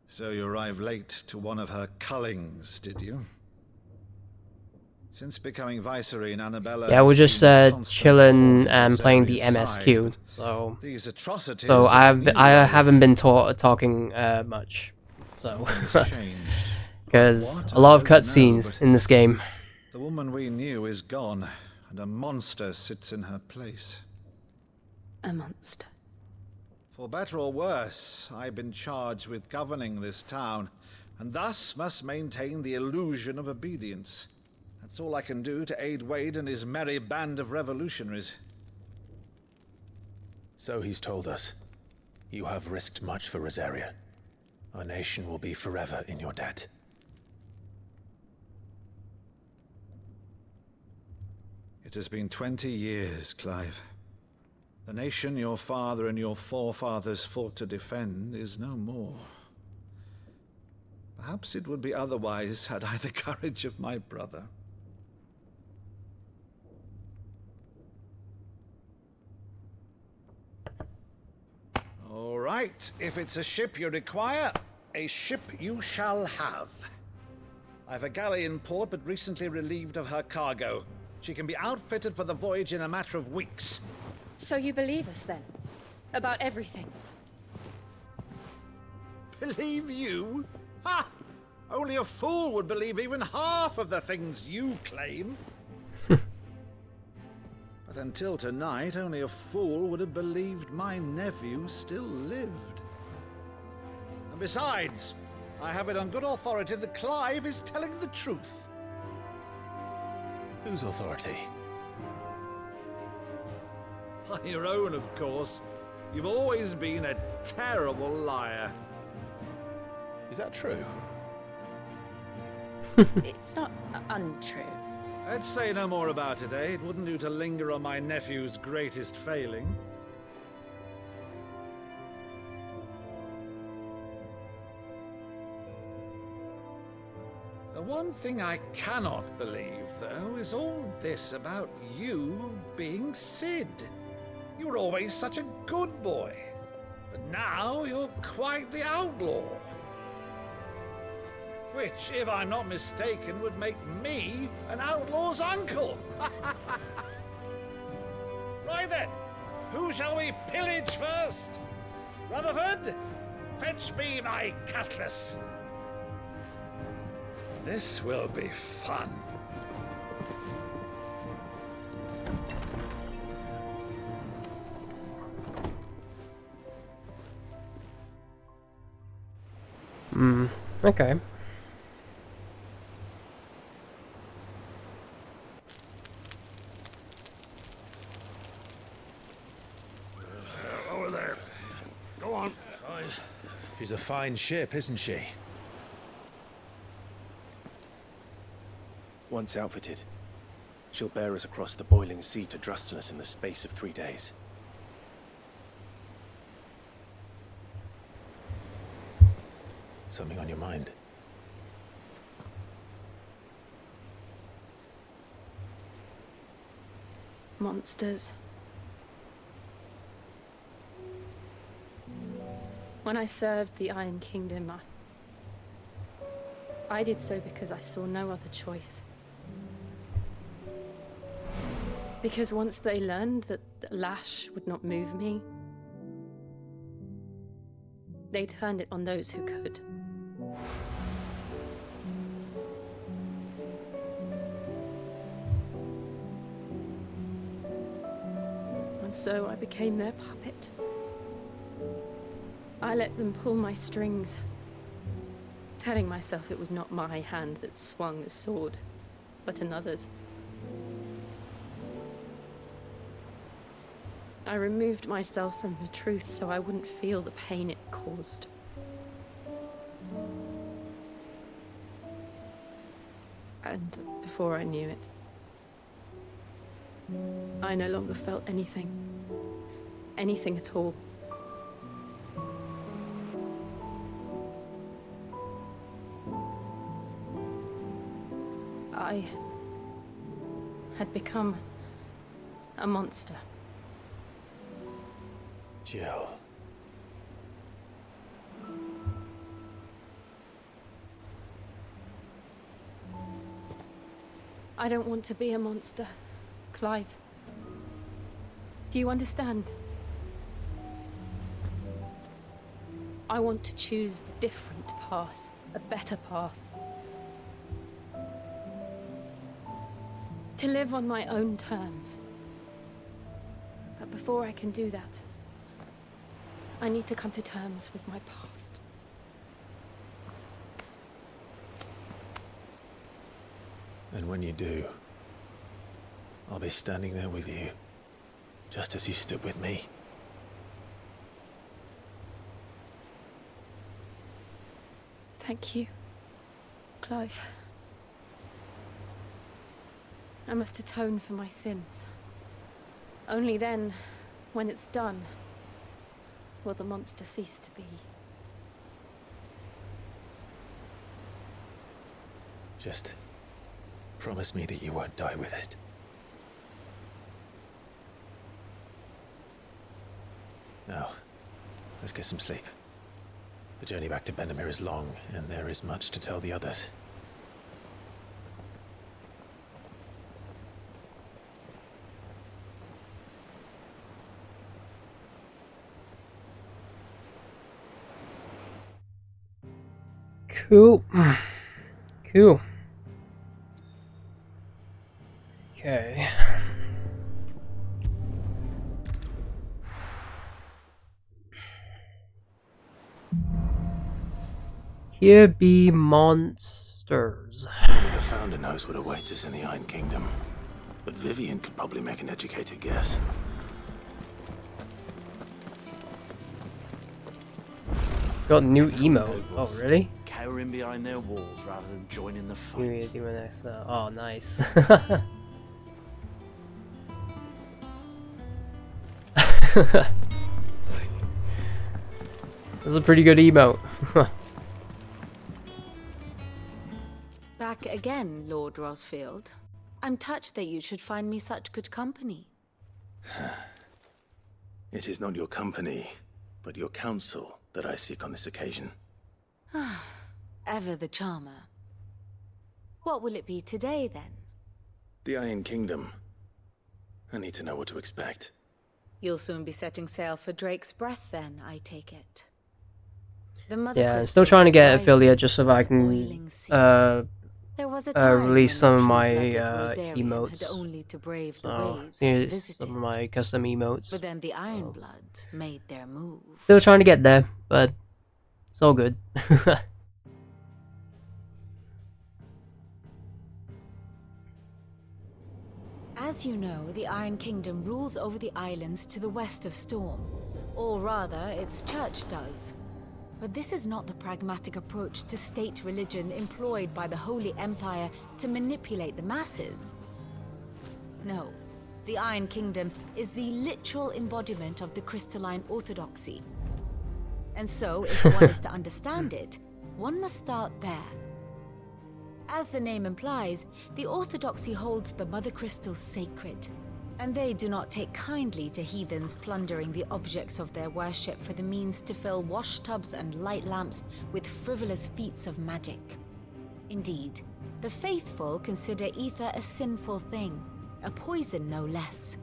Speaker 4: So you arrived late to one of her cullings, did you? Since becoming Viceroy in Annabella...
Speaker 1: Yeah, we're just chilling and playing the MSQ, so...
Speaker 4: These atrocities...
Speaker 1: So I haven't been talking much, so... Because a lot of cutscenes in this game.
Speaker 4: The woman we knew is gone, and a monster sits in her place.
Speaker 14: A monster?
Speaker 4: For better or worse, I've been charged with governing this town, and thus must maintain the illusion of obedience. That's all I can do to aid Wade and his merry band of revolutionaries.
Speaker 3: So he's told us. You have risked much for Rosaria. Our nation will be forever in your debt.
Speaker 4: It has been 20 years, Clive. The nation your father and your forefathers fought to defend is no more. Perhaps it would be otherwise had I the courage of my brother. All right, if it's a ship you require, a ship you shall have. I've a galley in port, but recently relieved of her cargo. She can be outfitted for the voyage in a matter of weeks.
Speaker 22: So you believe us, then? About everything?
Speaker 4: Believe you? Ha! Only a fool would believe even half of the things you claim. But until tonight, only a fool would have believed my nephew still lived. And besides, I have it on good authority that Clive is telling the truth.
Speaker 3: Whose authority?
Speaker 4: By your own, of course. You've always been a terrible liar.
Speaker 3: Is that true?
Speaker 22: It's not untrue.
Speaker 4: Let's say no more about it, eh? It wouldn't do to linger on my nephew's greatest failing. The one thing I cannot believe, though, is all this about you being Sid. You were always such a good boy, but now you're quite the outlaw. Which, if I'm not mistaken, would make me an outlaw's uncle. Right then, who shall we pillage first? Rutherford, fetch me my cutlass. This will be fun.
Speaker 1: Okay.
Speaker 13: Over there. Go on.
Speaker 3: She's a fine ship, isn't she? Once outfitted, she'll bear us across the boiling sea to Drustinus in the space of 3 days. Something on your mind?
Speaker 22: Monsters. When I served the Iron Kingdom, I did so because I saw no other choice. Because once they learned that the lash would not move me, they turned it on those who could. And so I became their puppet. I let them pull my strings, telling myself it was not my hand that swung a sword, but another's. I removed myself from the truth so I wouldn't feel the pain it caused. And before I knew it, I no longer felt anything. Anything at all. I had become a monster.
Speaker 3: Jill.
Speaker 22: I don't want to be a monster, Clive. Do you understand? I want to choose a different path, a better path. To live on my own terms. But before I can do that, I need to come to terms with my past.
Speaker 3: And when you do, I'll be standing there with you, just as you stood with me.
Speaker 22: Thank you, Clive. I must atone for my sins. Only then, when it's done, will the monster cease to be.
Speaker 3: Just promise me that you won't die with it. Now, let's get some sleep. The journey back to Benamir is long, and there is much to tell the others.
Speaker 1: Cool. Cool. Okay. Here be monsters.
Speaker 3: Only the Founder knows what awaits us in the Iron Kingdom. But Vivian could probably make an educated guess.
Speaker 1: Got new emote. Oh, really?
Speaker 20: Cowering behind their walls rather than joining the fight.
Speaker 1: Oh, nice. That's a pretty good emote.
Speaker 14: Back again, Lord Rosfield. I'm touched that you should find me such good company.
Speaker 3: It is not your company, but your counsel that I seek on this occasion.
Speaker 14: Ever the charmer. What will it be today, then?
Speaker 3: The Iron Kingdom. I need to know what to expect.
Speaker 14: You'll soon be setting sail for Drake's Breath, then, I take it. The Mother
Speaker 1: Yeah, I'm
Speaker 14: Crystal
Speaker 1: still trying to get
Speaker 14: rises
Speaker 1: affiliate just so that I
Speaker 14: from the boiling
Speaker 1: can
Speaker 14: sea. There was a time
Speaker 1: release
Speaker 14: when
Speaker 1: some
Speaker 14: the
Speaker 1: of my
Speaker 14: true-blooded Rosarian
Speaker 1: emotes.
Speaker 14: had only to brave the
Speaker 1: Oh,
Speaker 14: waves
Speaker 1: here's
Speaker 14: to visit
Speaker 1: some
Speaker 14: it.
Speaker 1: of my custom emotes.
Speaker 14: But then the Ironblood made their move.
Speaker 1: Still trying to get there, but it's all good.
Speaker 14: As you know, the Iron Kingdom rules over the islands to the west of Storm. Or rather, its church does. But this is not the pragmatic approach to state religion employed by the Holy Empire to manipulate the masses. No, the Iron Kingdom is the literal embodiment of the crystalline orthodoxy. And so, if one is to understand it, one must start there. As the name implies, the orthodoxy holds the Mother Crystal sacred, and they do not take kindly to heathens plundering the objects of their worship for the means to fill washtubs and light lamps with frivolous feats of magic. Indeed, the faithful consider ether a sinful thing, a poison no less.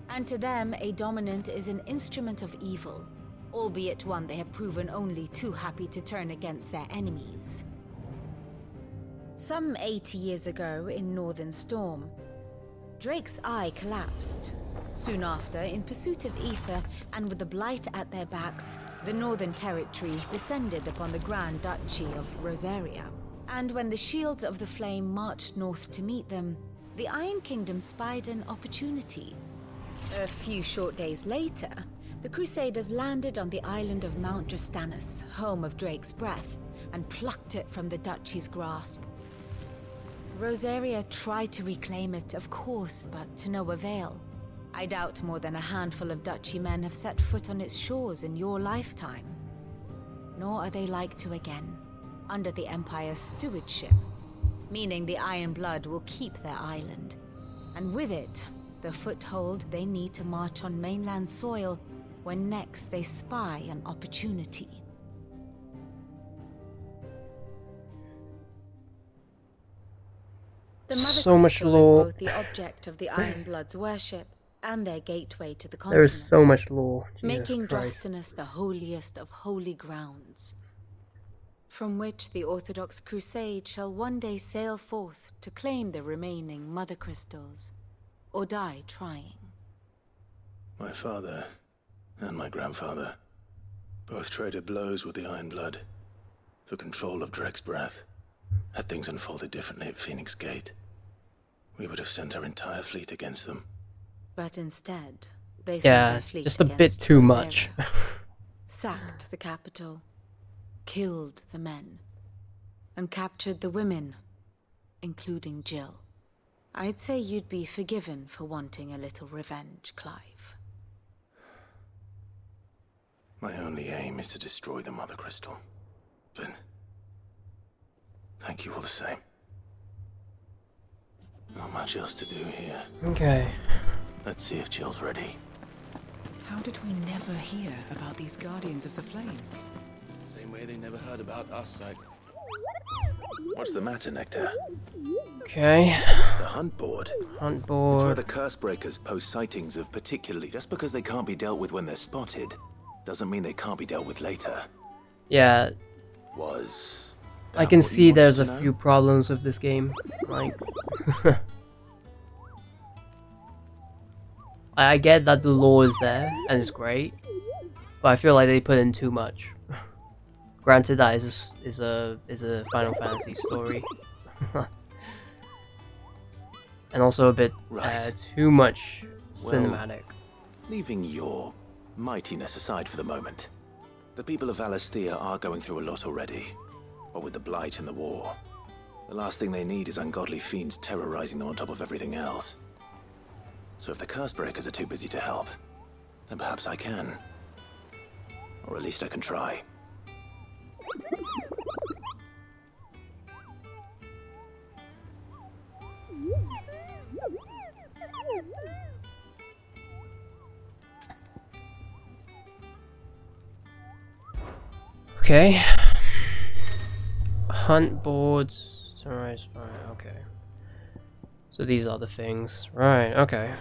Speaker 14: And to them, a dominant is an instrument of evil, albeit one they have proven only too happy to turn against their enemies. Some 80 years ago in Northern Storm, Drake's eye collapsed. Soon after, in pursuit of ether and with the blight at their backs, the Northern Territories descended upon the Grand Duchy of Rosaria. And when the Shields of the Flame marched north to meet them, the Iron Kingdom spied an opportunity. A few short days later, the Crusaders landed on the island of Mount Drastanus, home of Drake's Breath, and plucked it from the Duchy's grasp. Rosaria tried to reclaim it, of course, but to no avail. I doubt more than a handful of Duchy men have set foot on its shores in your lifetime. Nor are they like to again, under the Empire's stewardship, meaning the Iron Blood will keep their island, and with it, the foothold they need to march on mainland soil when next they spy an opportunity. The Mother
Speaker 1: So much
Speaker 14: Crystal
Speaker 1: lore.
Speaker 14: is both the object of the Iron Blood's worship and their gateway to the
Speaker 1: There
Speaker 14: continent,
Speaker 1: is so much lore. Jesus
Speaker 14: making
Speaker 1: Christ.
Speaker 14: Drastanus the holiest of holy grounds, from which the Orthodox Crusade shall one day sail forth to claim the remaining Mother Crystals, or die trying.
Speaker 3: My father and my grandfather both traded blows with the Iron Blood for control of Drake's Breath. Had things unfolded differently at Phoenix Gate, we would have sent our entire fleet against them.
Speaker 14: But instead, they sent
Speaker 1: Yeah,
Speaker 14: their fleet
Speaker 1: just a bit
Speaker 14: against
Speaker 1: too
Speaker 14: Rosaria,
Speaker 1: much.
Speaker 14: sacked the capital, killed the men, and captured the women, including Jill. I'd say you'd be forgiven for wanting a little revenge, Clive.
Speaker 3: My only aim is to destroy the Mother Crystal. But thank you all the same. Not much else to do here.
Speaker 1: Okay.
Speaker 3: Let's see if Jill's ready.
Speaker 7: How did we never hear about these Guardians of the Flame?
Speaker 11: Same way they never heard about us,
Speaker 3: What's the matter, Nectar?
Speaker 1: Okay.
Speaker 3: The hunt board.
Speaker 1: Hunt
Speaker 3: It's where
Speaker 1: board.
Speaker 3: the curse breakers post sightings of particularly. Just because they can't be dealt with when they're spotted, doesn't mean they can't be dealt with later.
Speaker 1: Yeah,
Speaker 3: Was
Speaker 1: I
Speaker 3: that
Speaker 1: can
Speaker 3: what you
Speaker 1: see there's a
Speaker 3: wanted to know?
Speaker 1: few problems with this game. Like, I get that the lore is there and it's great, but I feel like they put in too much. Granted, that is a Final Fantasy story, and also a bit too much cinematic.
Speaker 3: Leaving your mightiness aside for the moment, the people of Valisthea are going through a lot already. What with the Blight and the war, the last thing they need is ungodly fiends terrorizing them on top of everything else. So if the Cursebreakers are too busy to help, then perhaps I can. Or at least I can try.
Speaker 1: Okay. Hunt boards. Sunrise. Right. Okay. So these are the things. Right. Okay.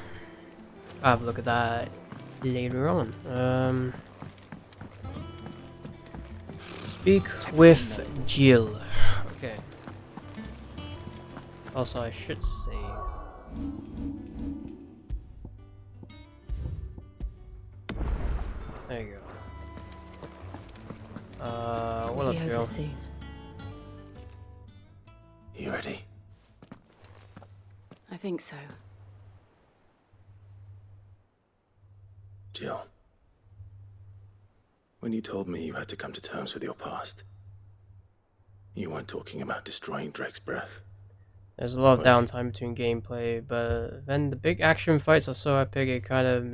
Speaker 1: I'll have a look at that later on. Speak with Jill. Okay. Also, I should say. There you go. What up, Jill?
Speaker 3: You ready?
Speaker 22: I think so.
Speaker 3: Jill. When you told me you had to come to terms with your past, you weren't talking about destroying Drake's breath.
Speaker 1: There's a lot of downtime between gameplay, but then the big action fights are so epic it kind of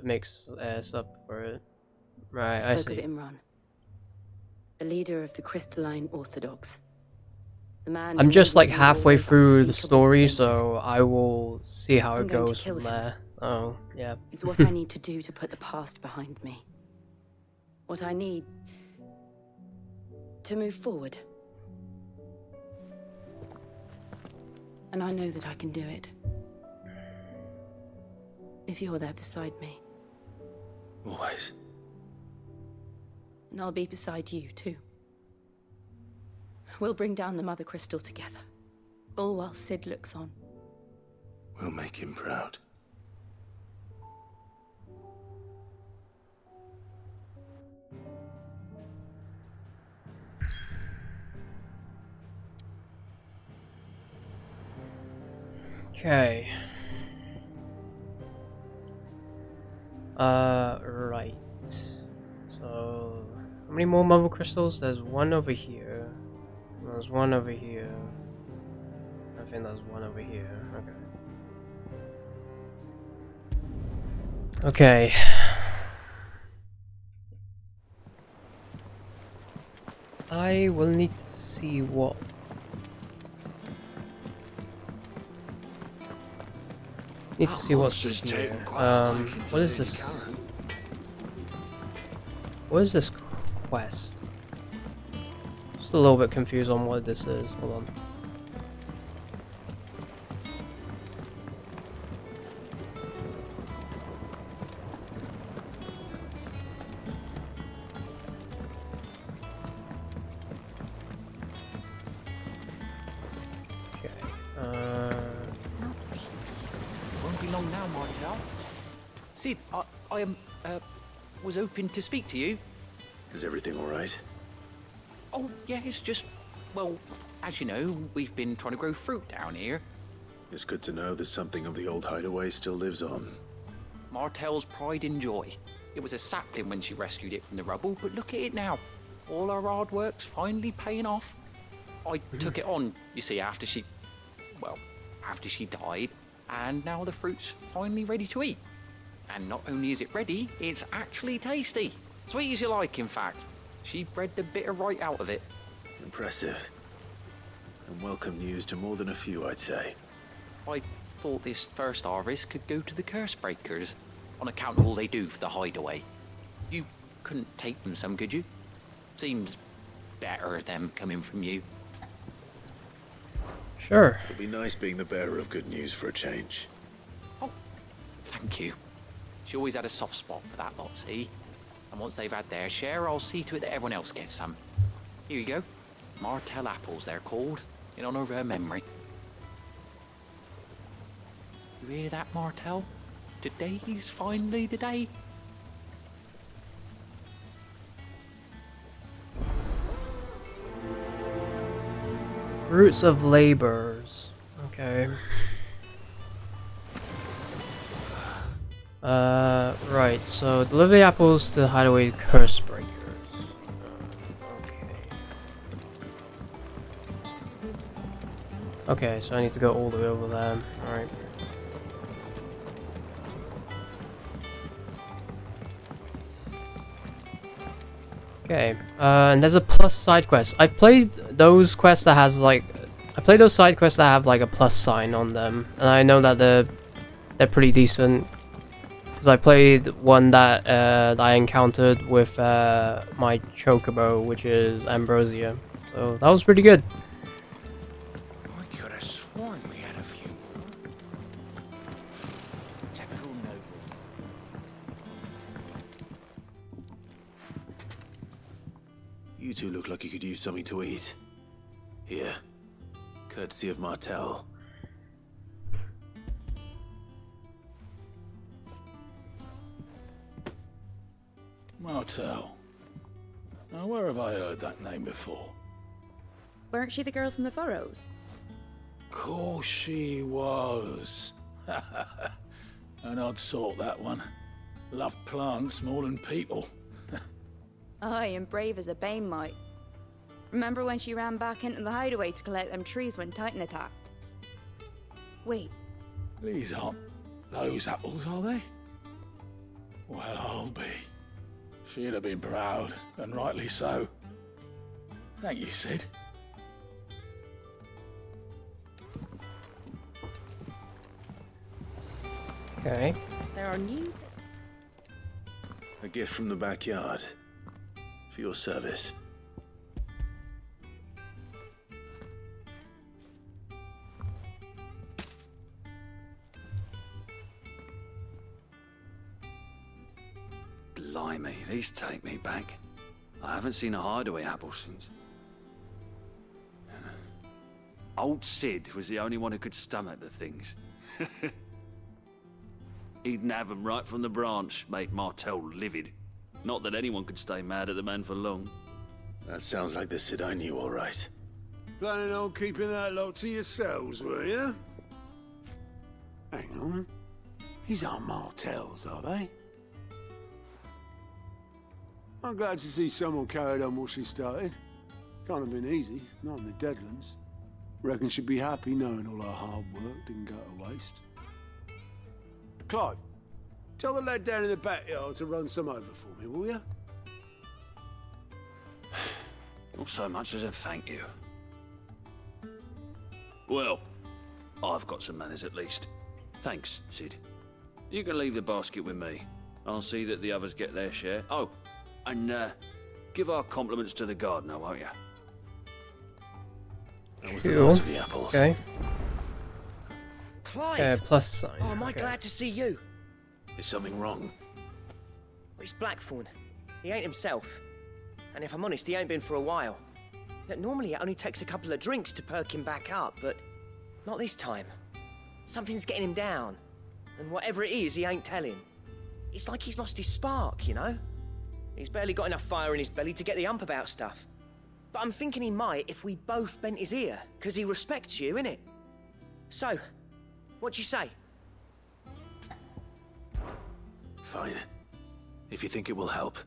Speaker 1: makes up for it. Right, I
Speaker 22: spoke
Speaker 1: see.
Speaker 22: of Imran, the leader of the Crystalline Orthodox. The man
Speaker 1: I'm just like
Speaker 22: who
Speaker 1: halfway
Speaker 22: those
Speaker 1: through the
Speaker 22: unspeakable
Speaker 1: story,
Speaker 22: things.
Speaker 1: so I will see how
Speaker 22: I'm
Speaker 1: it
Speaker 22: going to
Speaker 1: goes
Speaker 22: kill
Speaker 1: from
Speaker 22: him.
Speaker 1: there. Oh, yeah.
Speaker 22: It's what I need to do to put the past behind me. What I need to move forward. And I know that I can do it. If you're there beside me.
Speaker 3: Always.
Speaker 22: And I'll be beside you, too. We'll bring down the Mother Crystal together. All while Sid looks on.
Speaker 3: We'll make him proud.
Speaker 1: Okay. Right. So, how many more Mother Crystals? There's one over here. There's one over here. I think there's one over here. Okay. Okay. I will need to see what. Need to see what's here. What is this? What is this quest? Just a little bit confused on what this is. Hold on.
Speaker 17: Won't be long now, Martel. Sid, I was hoping to speak to you.
Speaker 3: Is everything all right?
Speaker 17: Oh, yeah, it's just, well, as you know, we've been trying to grow fruit down here.
Speaker 3: It's good to know that something of the old hideaway still lives on.
Speaker 17: Martel's pride and joy. It was a sapling when she rescued it from the rubble, but look at it now. All our hard work's finally paying off. I took it on, you see, after she died, and now the fruit's finally ready to eat. And not only is it ready, it's actually tasty. Sweet as you like, in fact. She bred the bitter right out of it.
Speaker 3: Impressive. And welcome news to more than a few, I'd say.
Speaker 17: I thought this first harvest could go to the Cursebreakers, on account of all they do for the hideaway. You couldn't take them some, could you? Seems better them coming from you.
Speaker 1: Sure.
Speaker 3: It'd be nice being the bearer of good news for a change.
Speaker 17: Thank you. She always had a soft spot for that lot, see? And once they've had their share, I'll see to it that everyone else gets some. Here you go. Martel apples, they're called, in honor of her memory. You hear that, Martel? Today's finally the day.
Speaker 1: Fruits of labors. Okay. Right, so deliver the apples to the hideaway curse breakers. Okay, so I need to go all the way over there. Alright. Okay, and there's a plus side quest. I played those quests that has like, I played those side quests that have like a plus sign on them, and I know that they're pretty decent. Because I played one that I encountered with my chocobo, which is Ambrosia, so that was pretty good.
Speaker 20: I could have sworn we had a few more. Typical nobles.
Speaker 3: You two look like you could use something to eat. Here. Courtesy of Martel.
Speaker 10: Martel. Now, where have I heard that name before?
Speaker 12: Weren't she the girl from the Furrows?
Speaker 10: Course she was. An odd sort, that one. Loved plants more than people.
Speaker 12: Aye, and brave as a bane might. Remember when she ran back into the hideaway to collect them trees when Titan attacked? Wait.
Speaker 10: These aren't those apples, are they? Well, I'll be. She'd have been proud, and rightly so. Thank you, Sid.
Speaker 1: Okay.
Speaker 12: There are new...
Speaker 3: A gift from the backyard. For your service.
Speaker 8: Blimey, these take me back. I haven't seen a hideaway apple since. Old Sid was the only one who could stomach the things. He'd nab them right from the branch, made Martel livid. Not that anyone could stay mad at the man for long.
Speaker 3: That sounds like the Sid I knew, all right.
Speaker 13: Planning on keeping that lot to yourselves, were you? Hang on. These aren't Martels, are they? I'm glad to see someone carried on what she started. Can't have been easy, not in the Deadlands. Reckon she'd be happy knowing all her hard work didn't go to waste. Clive, tell the lad down in the backyard to run some over for me, will you?
Speaker 8: Not so much as a thank you. Well, I've got some manners at least. Thanks, Sid. You can leave the basket with me. I'll see that the others get their share. Oh, and give our compliments to the gardener, won't you?
Speaker 3: That was the last of the apples.
Speaker 1: Okay.
Speaker 20: Clive!
Speaker 1: Plus sign.
Speaker 20: Oh, am I glad to see you?
Speaker 3: Is something wrong?
Speaker 20: Well, it's Blackthorn. He ain't himself. And if I'm honest, he ain't been for a while. Look, normally it only takes a couple of drinks to perk him back up, but not this time. Something's getting him down. And whatever it is, he ain't telling. It's like he's lost his spark, you know? He's barely got enough fire in his belly to get the ump about stuff. But I'm thinking he might if we both bent his ear, because he respects you, innit? So, what do you say?
Speaker 3: Fine. If you think it will help.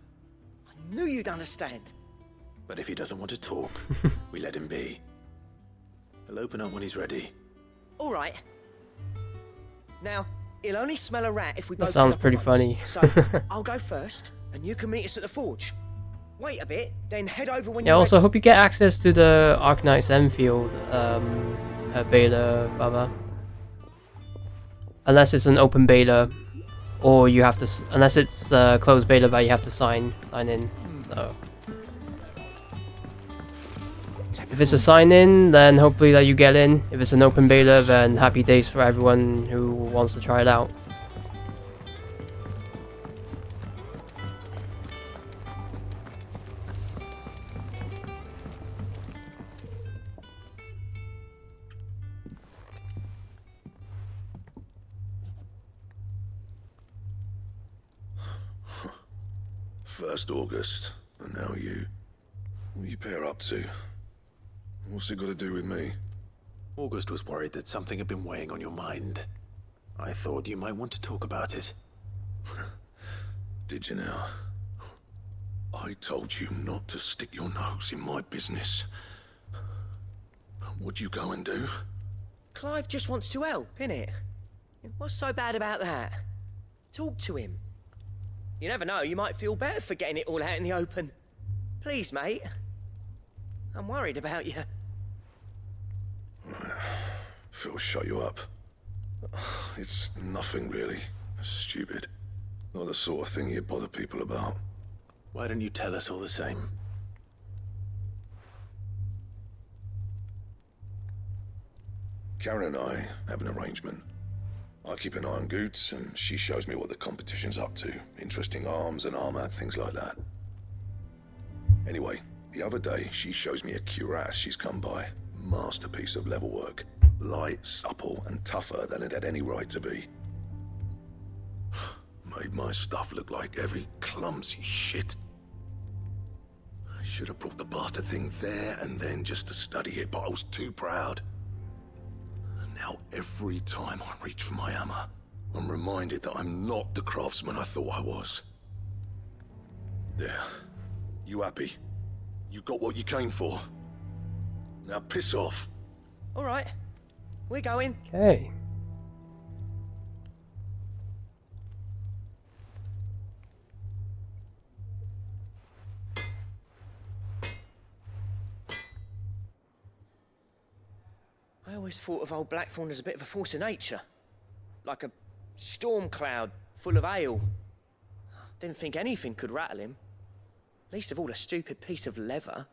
Speaker 20: I knew you'd understand.
Speaker 3: But if he doesn't want to talk, we let him be. He'll open up when he's ready.
Speaker 20: All right. Now, he'll only smell a rat if we
Speaker 1: That
Speaker 20: both
Speaker 1: sounds
Speaker 20: turn up
Speaker 1: pretty
Speaker 20: at once.
Speaker 1: funny.
Speaker 20: So, I'll go first, and you can meet us at the forge. Wait a bit, then head over when
Speaker 1: Yeah,
Speaker 20: you're
Speaker 1: also
Speaker 20: ready.
Speaker 1: hope you get access to the Arknight's Enfield beta, Baba. Unless it's an open beta, or you have to, unless it's closed beta that you have to sign in. So if it's a sign in, then hopefully that you get in. If it's an open beta, then happy days for everyone who wants to try it out.
Speaker 15: First August, and now you. What are you pair up to? What's it got to do with me?
Speaker 3: August was worried that something had been weighing on your mind. I thought you might want to talk about it.
Speaker 15: Did you now? I told you not to stick your nose in my business. What'd you go and do?
Speaker 20: Clive just wants to help, innit? What's so bad about that? Talk to him. You never know, you might feel better for getting it all out in the open. Please, mate. I'm worried about you.
Speaker 15: Phil shut you up. It's nothing really. Stupid. Not the sort of thing you bother people about.
Speaker 3: Why don't you tell us all the same?
Speaker 15: Karen and I have an arrangement. I keep an eye on Goots, and she shows me what the competition's up to. Interesting arms and armor, things like that. Anyway, the other day, she shows me a cuirass she's come by. Masterpiece of level work. Light, supple, and tougher than it had any right to be. Made my stuff look like every clumsy shit. I should have brought the bastard thing there and then just to study it, but I was too proud. And now every time I reach for my hammer, I'm reminded that I'm not the craftsman I thought I was. There. You happy? You got what you came for. Now piss off.
Speaker 20: All right. We're going.
Speaker 1: Okay.
Speaker 20: I always thought of old Blackthorn as a bit of a force of nature. Like a storm cloud full of ale. Didn't think anything could rattle him. Least of all a stupid piece of leather.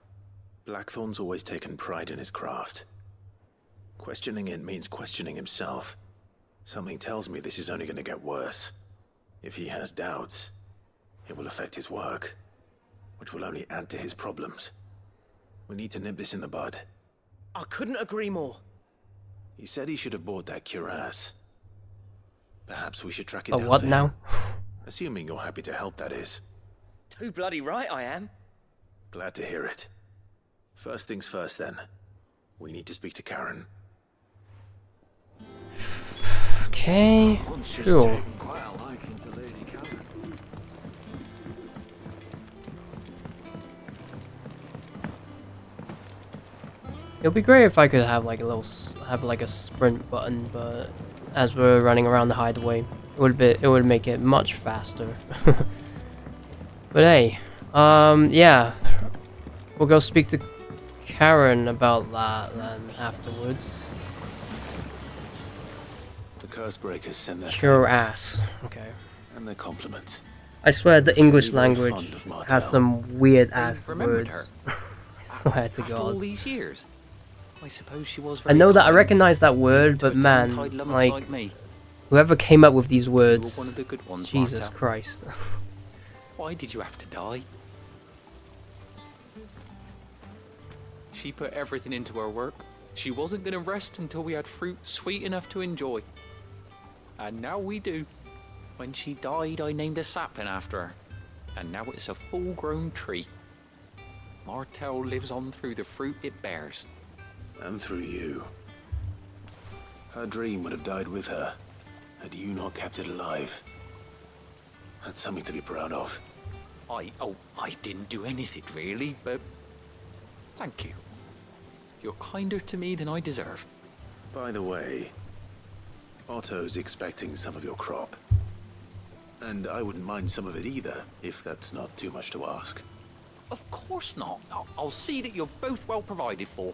Speaker 3: Blackthorn's always taken pride in his craft. Questioning it means questioning himself. Something tells me this is only going to get worse. If he has doubts, it will affect his work, which will only add to his problems. We need to nip this in the bud.
Speaker 20: I couldn't agree more.
Speaker 3: He said he should have bought that cuirass. Perhaps we should track it
Speaker 1: Oh,
Speaker 3: down.
Speaker 1: what
Speaker 3: there.
Speaker 1: now?
Speaker 3: Assuming you're happy to help, that is.
Speaker 20: Too bloody right I am.
Speaker 3: Glad to hear it. First things first, then. We need to speak to Karen.
Speaker 1: Okay, sure. It would be great if I could have like a sprint button, but as we're running around the hideaway, it would make it much faster. But hey, yeah, we'll go speak to Karen about that then afterwards.
Speaker 3: The Cursebreakers send their
Speaker 1: Cure
Speaker 3: thanks.
Speaker 1: ass. Okay.
Speaker 3: And their compliments.
Speaker 1: I swear the English
Speaker 3: Very
Speaker 1: language
Speaker 3: fond of Martel.
Speaker 1: has some weird ass
Speaker 6: remembered
Speaker 1: words.
Speaker 6: her.
Speaker 1: I swear to
Speaker 6: After all
Speaker 1: God.
Speaker 6: these years, I suppose she was
Speaker 1: I
Speaker 6: very
Speaker 1: know that I
Speaker 6: kind
Speaker 1: recognize that word,
Speaker 6: to
Speaker 1: but
Speaker 6: a
Speaker 1: man,
Speaker 6: tongue-tied lummox
Speaker 1: like,
Speaker 6: me.
Speaker 1: whoever came up with these words,
Speaker 6: one of the good ones,
Speaker 1: Jesus
Speaker 6: Martel.
Speaker 1: Christ.
Speaker 6: Why did you have to die? She put everything into her work. She wasn't going to rest until we had fruit sweet enough to enjoy. And now we do. When she died, I named a sapling after her. And now it's a full-grown tree. Martel lives on through the fruit it bears.
Speaker 3: And through you. Her dream would have died with her, had you not kept it alive. That's something to be proud of.
Speaker 6: I didn't do anything really, but thank you. You're kinder to me than I deserve.
Speaker 3: By the way, Otto's expecting some of your crop. And I wouldn't mind some of it either, if that's not too much to ask.
Speaker 6: Of course not. I'll see that you're both well provided for.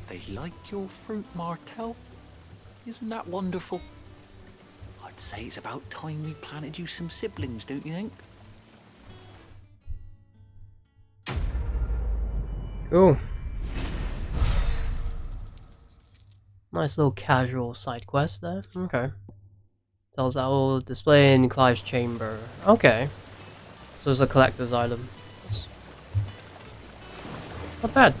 Speaker 6: They like your fruit, Martel. Isn't that wonderful? I'd say it's about time we planted you some siblings, don't you think?
Speaker 1: Cool. Nice little casual side quest there. Okay. Tells that will display in Clive's chamber. Okay. So it's a collector's item. That's not bad.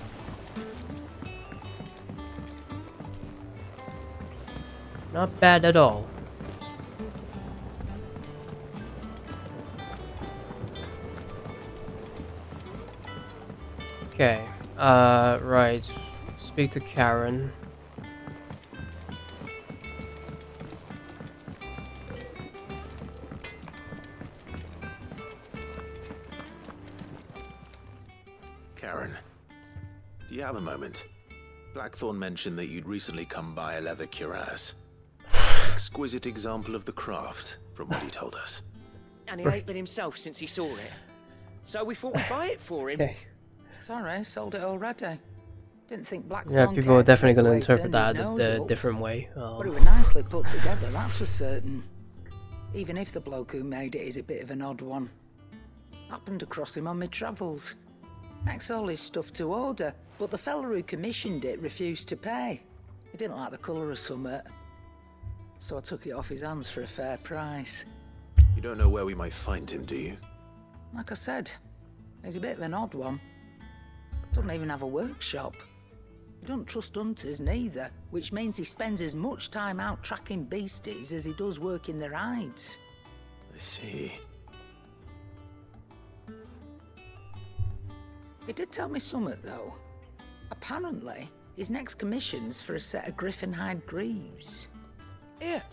Speaker 1: Not bad at all. Okay. Right. Speak to Karen.
Speaker 3: Karen, do you have a moment? Blackthorn mentioned that you'd recently come by a leather cuirass. Exquisite example of the craft, from what he told us.
Speaker 20: And he ain't been himself since he saw it. So we thought we'd buy it for him.
Speaker 1: Okay.
Speaker 17: Sorry, sold it already. Didn't think Blackthorn.
Speaker 1: Yeah, people are definitely going to
Speaker 17: cared for
Speaker 1: interpret
Speaker 17: the way he
Speaker 1: that
Speaker 17: turned his
Speaker 1: a
Speaker 17: nose up.
Speaker 1: different way.
Speaker 17: But it was nicely put together, that's for certain. Even if the bloke who made it is a bit of an odd one. Happened across him on my travels. Makes all his stuff to order, but the fella who commissioned it refused to pay. He didn't like the colour of summit. So I took it off his hands for a fair price.
Speaker 3: You don't know where we might find him, do you?
Speaker 17: Like I said, he's a bit of an odd one. Doesn't even have a workshop. He doesn't trust hunters neither, which means he spends as much time out tracking beasties as he does working their hides.
Speaker 3: I see.
Speaker 17: He did tell me something, though. Apparently, his next commission's for a set of griffin hide greaves.
Speaker 20: Here,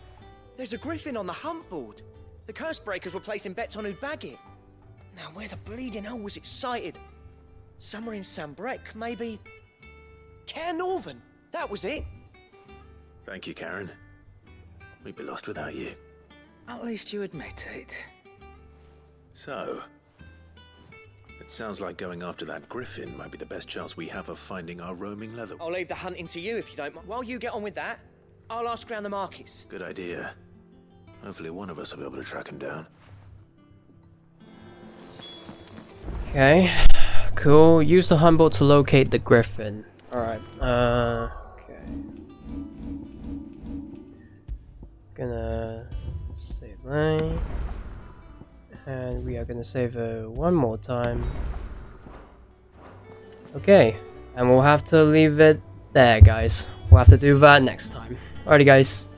Speaker 20: there's a griffin on the hunt board. The curse breakers were placing bets on who'd bag it. Now, where the bleeding hell was it sighted? Somewhere in Sambrec, maybe... Care Northern, that was it.
Speaker 3: Thank you, Karen. We'd be lost without you.
Speaker 17: At least you admit it.
Speaker 3: So, it sounds like going after that griffin might be the best chance we have of finding our roaming leather.
Speaker 20: I'll leave the hunting to you if you don't mind. While you get on with that, I'll ask around the markets.
Speaker 3: Good idea. Hopefully one of us will be able to track him down.
Speaker 1: Okay. Cool. Use the hunt board to locate the griffin. Alright. Okay. Gonna save line. And we are gonna save one more time. Okay. And we'll have to leave it there, guys. We'll have to do that next time. Alrighty, guys.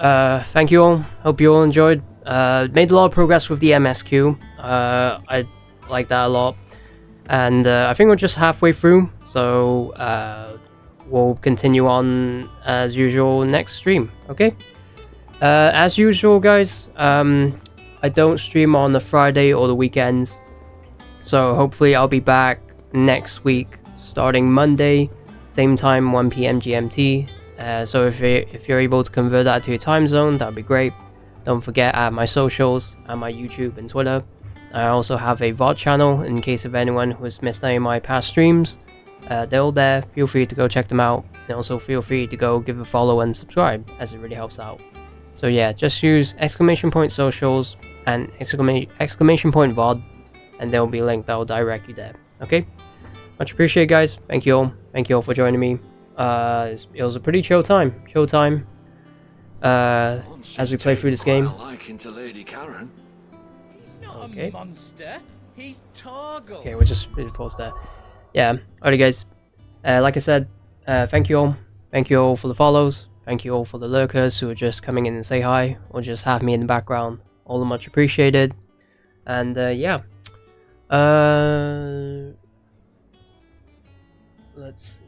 Speaker 1: Thank you all. Hope you all enjoyed. Made a lot of progress with the MSQ. I like that a lot. And I think we're just halfway through. So we'll continue on as usual next stream. Okay. As usual, guys. I don't stream on the Friday or the weekends. So hopefully I'll be back next week, starting Monday, same time, 1 PM GMT. So if you're able to convert that to your time zone, that'd be great. Don't forget my socials and my YouTube and Twitter. I also have a VOD channel in case of anyone who has missed any of my past streams. They're all there. Feel free to go check them out. And also feel free to go give a follow and subscribe, as it really helps out. So yeah, just use !socials and !VOD, and there will be a link that will direct you there. Okay? Much appreciated, guys. Thank you all. Thank you all for joining me. It was a pretty chill time. As we play through this game.
Speaker 11: Liking to Lady Karen.
Speaker 1: Okay.
Speaker 2: Monster. He's Targle.
Speaker 1: Okay, we'll just pause there. Yeah. Alrighty, guys. Like I said, thank you all. Thank you all for the follows. Thank you all for the lurkers who are just coming in and say hi, or just have me in the background. All are much appreciated. And yeah. Let's see.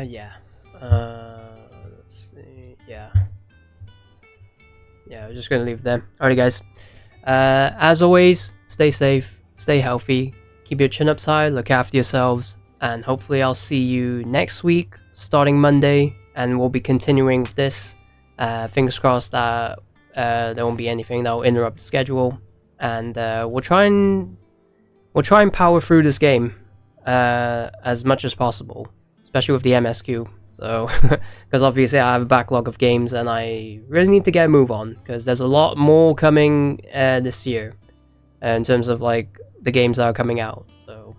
Speaker 1: Yeah. Let's see. Yeah. Yeah, we're just gonna leave it there. Alrighty, guys. As always, stay safe, stay healthy, keep your chin ups high, look after yourselves, and hopefully I'll see you next week, starting Monday, and we'll be continuing with this. Fingers crossed that there won't be anything that will interrupt the schedule, and we'll try and power through this game as much as possible. Especially with the MSQ, so because obviously I have a backlog of games and I really need to get a move on, because there's a lot more coming this year in terms of like the games that are coming out. So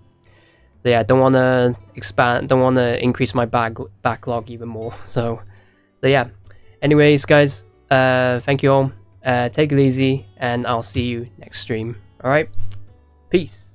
Speaker 1: yeah, don't want to expand, don't want to increase my backlog even more. So yeah. Anyways, guys, thank you all. Take it easy, and I'll see you next stream. All right, peace.